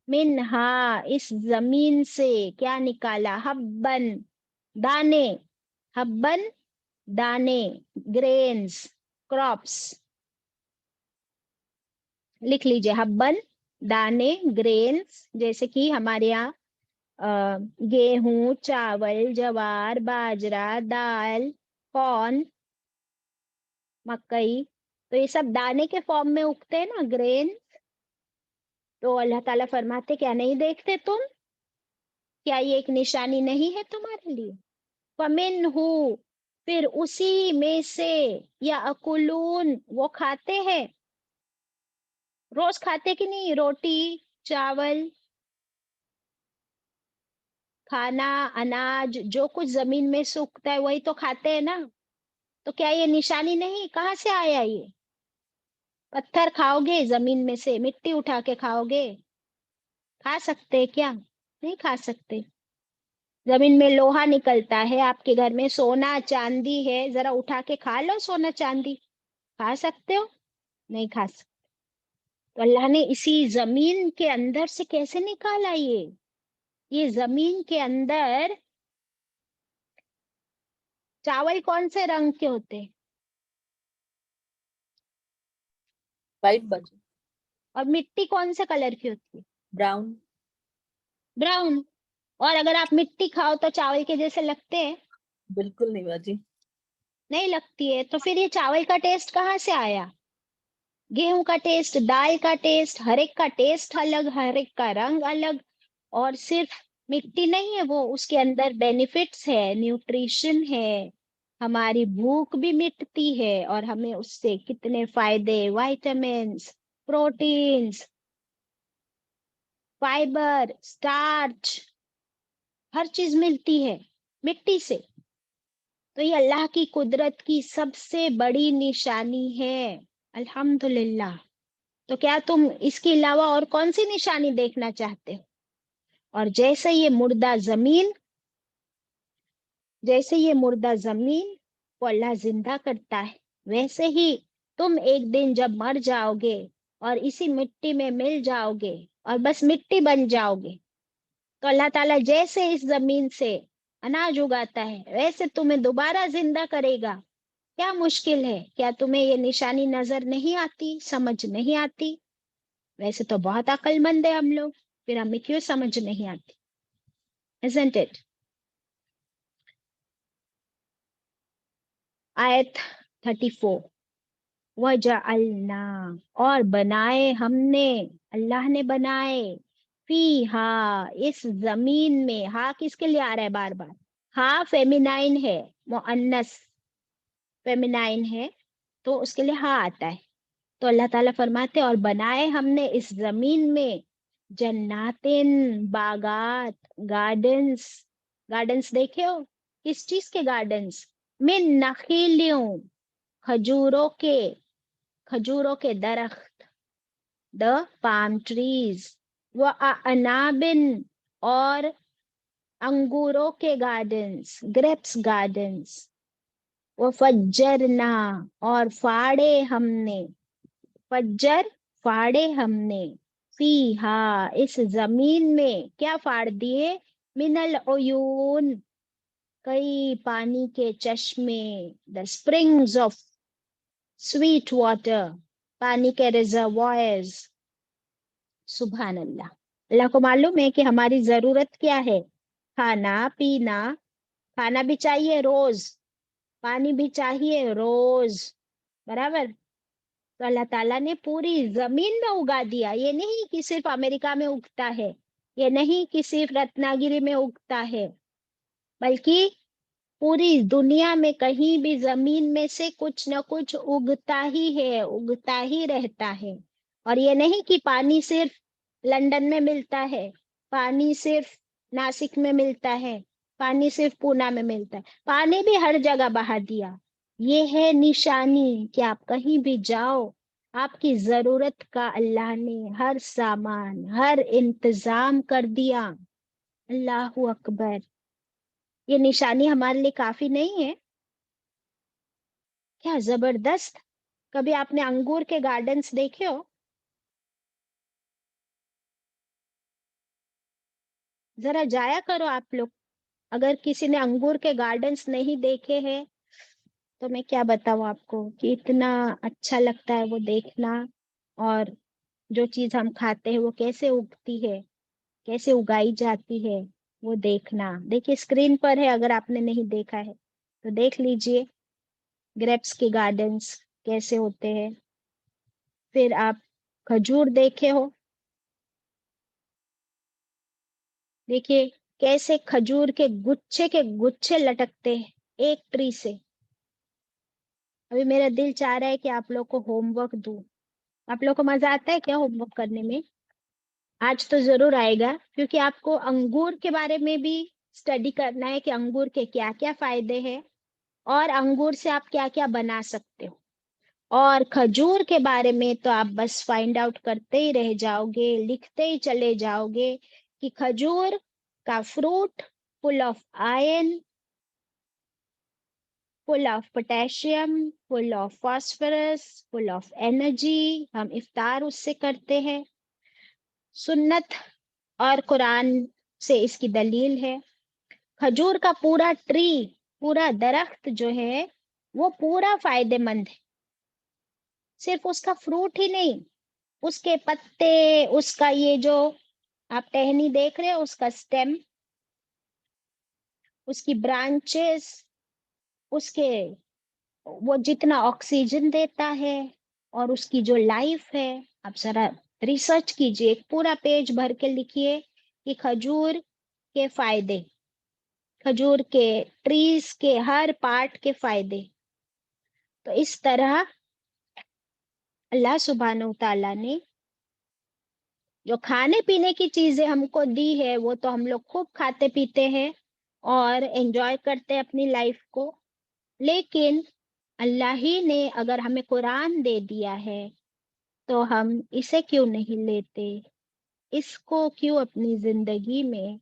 A: منہا, اس زمین سے, کیا نکالا؟ حبن, دانے, حبن دانے, گرینز, کراپس. لکھ لیجئے, حبن دانے, گرینز, جیسے کہ ہمارے یہاں گیہوں, چاول, جوار, باجرا, دال, کارن, مکئی, تو یہ سب دانے کے فارم میں اگتے ہیں نا, گرین. تو اللہ تعالیٰ فرماتے کیا نہیں دیکھتے تم؟ کیا یہ ایک نشانی نہیں ہے تمہارے لیے؟ فَمِنْهُ, پھر اسی میں سے, یا اکلون, وہ کھاتے ہیں, روز کھاتے کہ نہیں؟ روٹی, چاول, کھانا, اناج, جو کچھ زمین میں سوکھتا ہے وہی تو کھاتے ہیں نا. تو کیا یہ نشانی نہیں؟ کہاں سے آیا یہ؟ پتھر کھاؤ گے زمین میں سے, مٹی اٹھا کے کھاؤ گے, کھا سکتے کیا؟ نہیں کھا سکتے. زمین میں لوہا نکلتا ہے, آپ کے گھر میں سونا چاندی ہے, ذرا اٹھا کے کھا لو سونا چاندی, کھا سکتے ہو؟ نہیں کھا سکتے. تو اللہ نے اسی زمین کے اندر سے کیسے نکالا یہ زمین کے اندر چاول کون سے رنگ کے ہوتے ہیں؟
C: وائٹ باجی.
A: اور مٹی کون سے کلر کی ہوتی ہے؟
C: براؤن.
A: براؤن. اور اگر آپ مٹی کھاؤ تو چاول کے جیسے لگتے ہیں؟
C: بالکل نہیں باجی.
A: نہیں لگتی ہے. تو پھر یہ چاول کا ٹیسٹ کہاں سے آیا؟ گیہوں کا ٹیسٹ, دال کا ٹیسٹ, ہر ایک کا ٹیسٹ الگ, ہر ایک کا رنگ الگ. اور صرف مٹی نہیں ہے وہ, اس کے اندر بینیفٹس ہے, نیوٹریشن ہے, ہماری بھوک بھی مٹتی ہے, اور ہمیں اس سے کتنے فائدے, وائٹامنس, پروٹینز, فائبر, سٹارچ, ہر چیز ملتی ہے مٹی سے. تو یہ اللہ کی قدرت کی سب سے بڑی نشانی ہے. الحمدللہ. تو کیا تم اس کے علاوہ اور کون سی نشانی دیکھنا چاہتے ہو؟ اور جیسے یہ مردہ زمین जैसे ये मुर्दा जमीन को अल्लाह जिंदा करता है, वैसे ही तुम एक दिन जब मर जाओगे और इसी मिट्टी में मिल जाओगे और बस मिट्टी बन जाओगे, तो अल्लाह ताला जैसे इस जमीन से अनाज उगाता है वैसे तुम्हें दोबारा जिंदा करेगा। क्या मुश्किल है? क्या तुम्हें ये निशानी नजर नहीं आती, समझ नहीं आती? वैसे तो बहुत अक्लमंद है हम लोग, फिर हमें क्यों समझ नहीं आती? Isn't it? आयत 34, वजअलना, और बनाए हमने, अल्लाह ने बनाए, फीहा, इस जमीन में। हा किसके लिए आ रहा है बार बार? हा फेमिनाइन है, मुअन्नस फेमिनाइन है, तो उसके लिए हा आता है। तो अल्लाह ताला फरमाते और बनाए हमने इस जमीन में जन्नातिन, बागात, गार्डन्स। गार्डन्स देखे हो? किस चीज के गार्डन्स? मिन नखीलियों, खजूरों के, खजूरों के दरख्त, द पाम ट्रीज, व अनाबिन, और अंगूरों के गार्डन्स, ग्रेप्स गार्डन्स, वो फज्जरना, और फाड़े हमने, फज्जर फाड़े हमने, फीहा, इस जमीन में, क्या फाड़ दिए? मिनल उयून, कई पानी के चश्मे, the springs of sweet water, पानी के रिजर्वॉयर्स। सुभान अल्लाह। अल्लाह को मालूम है कि हमारी जरूरत क्या है, खाना पीना। खाना भी चाहिए रोज, पानी भी चाहिए रोज, बराबर। तो अल्लाह ताला ने पूरी जमीन में उगा दिया। ये नहीं कि सिर्फ अमेरिका में उगता है, ये नहीं कि सिर्फ रत्नागिरी में उगता है, बल्कि पूरी दुनिया में कहीं भी जमीन में से कुछ न कुछ उगता ही है, उगता ही रहता है। और ये नहीं कि पानी सिर्फ लंदन में मिलता है, पानी सिर्फ नासिक में मिलता है, पानी सिर्फ पूना में मिलता है, पानी भी हर जगह बहा दिया। ये है निशानी कि आप कहीं भी जाओ, आपकी जरूरत का अल्लाह ने हर सामान, हर इंतजाम कर दिया। अल्लाहू अकबर। ये निशानी हमारे लिए काफी नहीं है क्या? जबरदस्त। कभी आपने अंगूर के गार्डन्स देखे हो? जरा जाया करो आप लोग। अगर किसी ने अंगूर के गार्डन्स नहीं देखे हैं तो मैं क्या बताऊं आपको कि इतना अच्छा लगता है वो देखना, और जो चीज हम खाते हैं वो कैसे उगती है, कैसे उगाई जाती है, वो देखना। देखिए स्क्रीन पर है, अगर आपने नहीं देखा है तो देख लीजिए ग्रेप्स के गार्डन्स कैसे होते हैं। फिर आप खजूर देखे हो? देखिए कैसे खजूर के गुच्छे लटकते हैं एक ट्री से। अभी मेरा दिल चाह रहा है कि आप लोग को होमवर्क दूं। आप लोग को मजा आता है क्या होमवर्क करने में? आज तो जरूर आएगा, क्योंकि आपको अंगूर के बारे में भी स्टडी करना है कि अंगूर के क्या क्या फायदे हैं और अंगूर से आप क्या क्या बना सकते हो। और खजूर के बारे में तो आप बस फाइंड आउट करते ही रह जाओगे, लिखते ही चले जाओगे कि खजूर का fruit full of iron, full of potassium, full of phosphorus, full of energy. हम इफ्तार उससे करते हैं। सुन्नत और कुरान से इसकी दलील है। खजूर का पूरा ट्री, पूरा दरख्त जो है वो पूरा फायदेमंद है। सिर्फ उसका फ्रूट ही नहीं, उसके पत्ते, उसका ये जो आप टहनी देख रहे हो, उसका स्टेम, उसकी ब्रांचेस, उसके वो जितना ऑक्सीजन देता है और उसकी जो लाइफ है। आप जरा रिसर्च कीजिए, एक पूरा पेज भर के लिखिए कि खजूर के फायदे, खजूर के ट्रीज के हर पार्ट के फायदे। तो इस तरह अल्लाह सुब्हानहू तआला ने जो खाने पीने की चीजें हमको दी है वो तो हम लोग खूब खाते पीते हैं और एंजॉय करते हैं अपनी लाइफ को। लेकिन अल्लाह ही ने अगर हमें कुरान दे दिया है तो हम इसे क्यों नहीं लेते, इसको क्यों अपनी जिंदगी में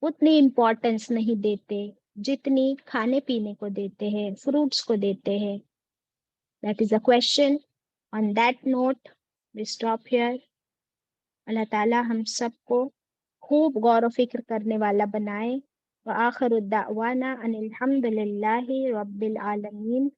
A: उतनी इम्पोर्टेंस नहीं देते جتنی کھانے پینے کو دیتے ہیں، فروٹس کو دیتے ہیں. That is a question. On that note, we stop here. اللہ تعالیٰ ہم سب کو خوب غور و فکر کرنے والا بنائے. وآخر الدعوانا ان الحمد للہ رب العالمین.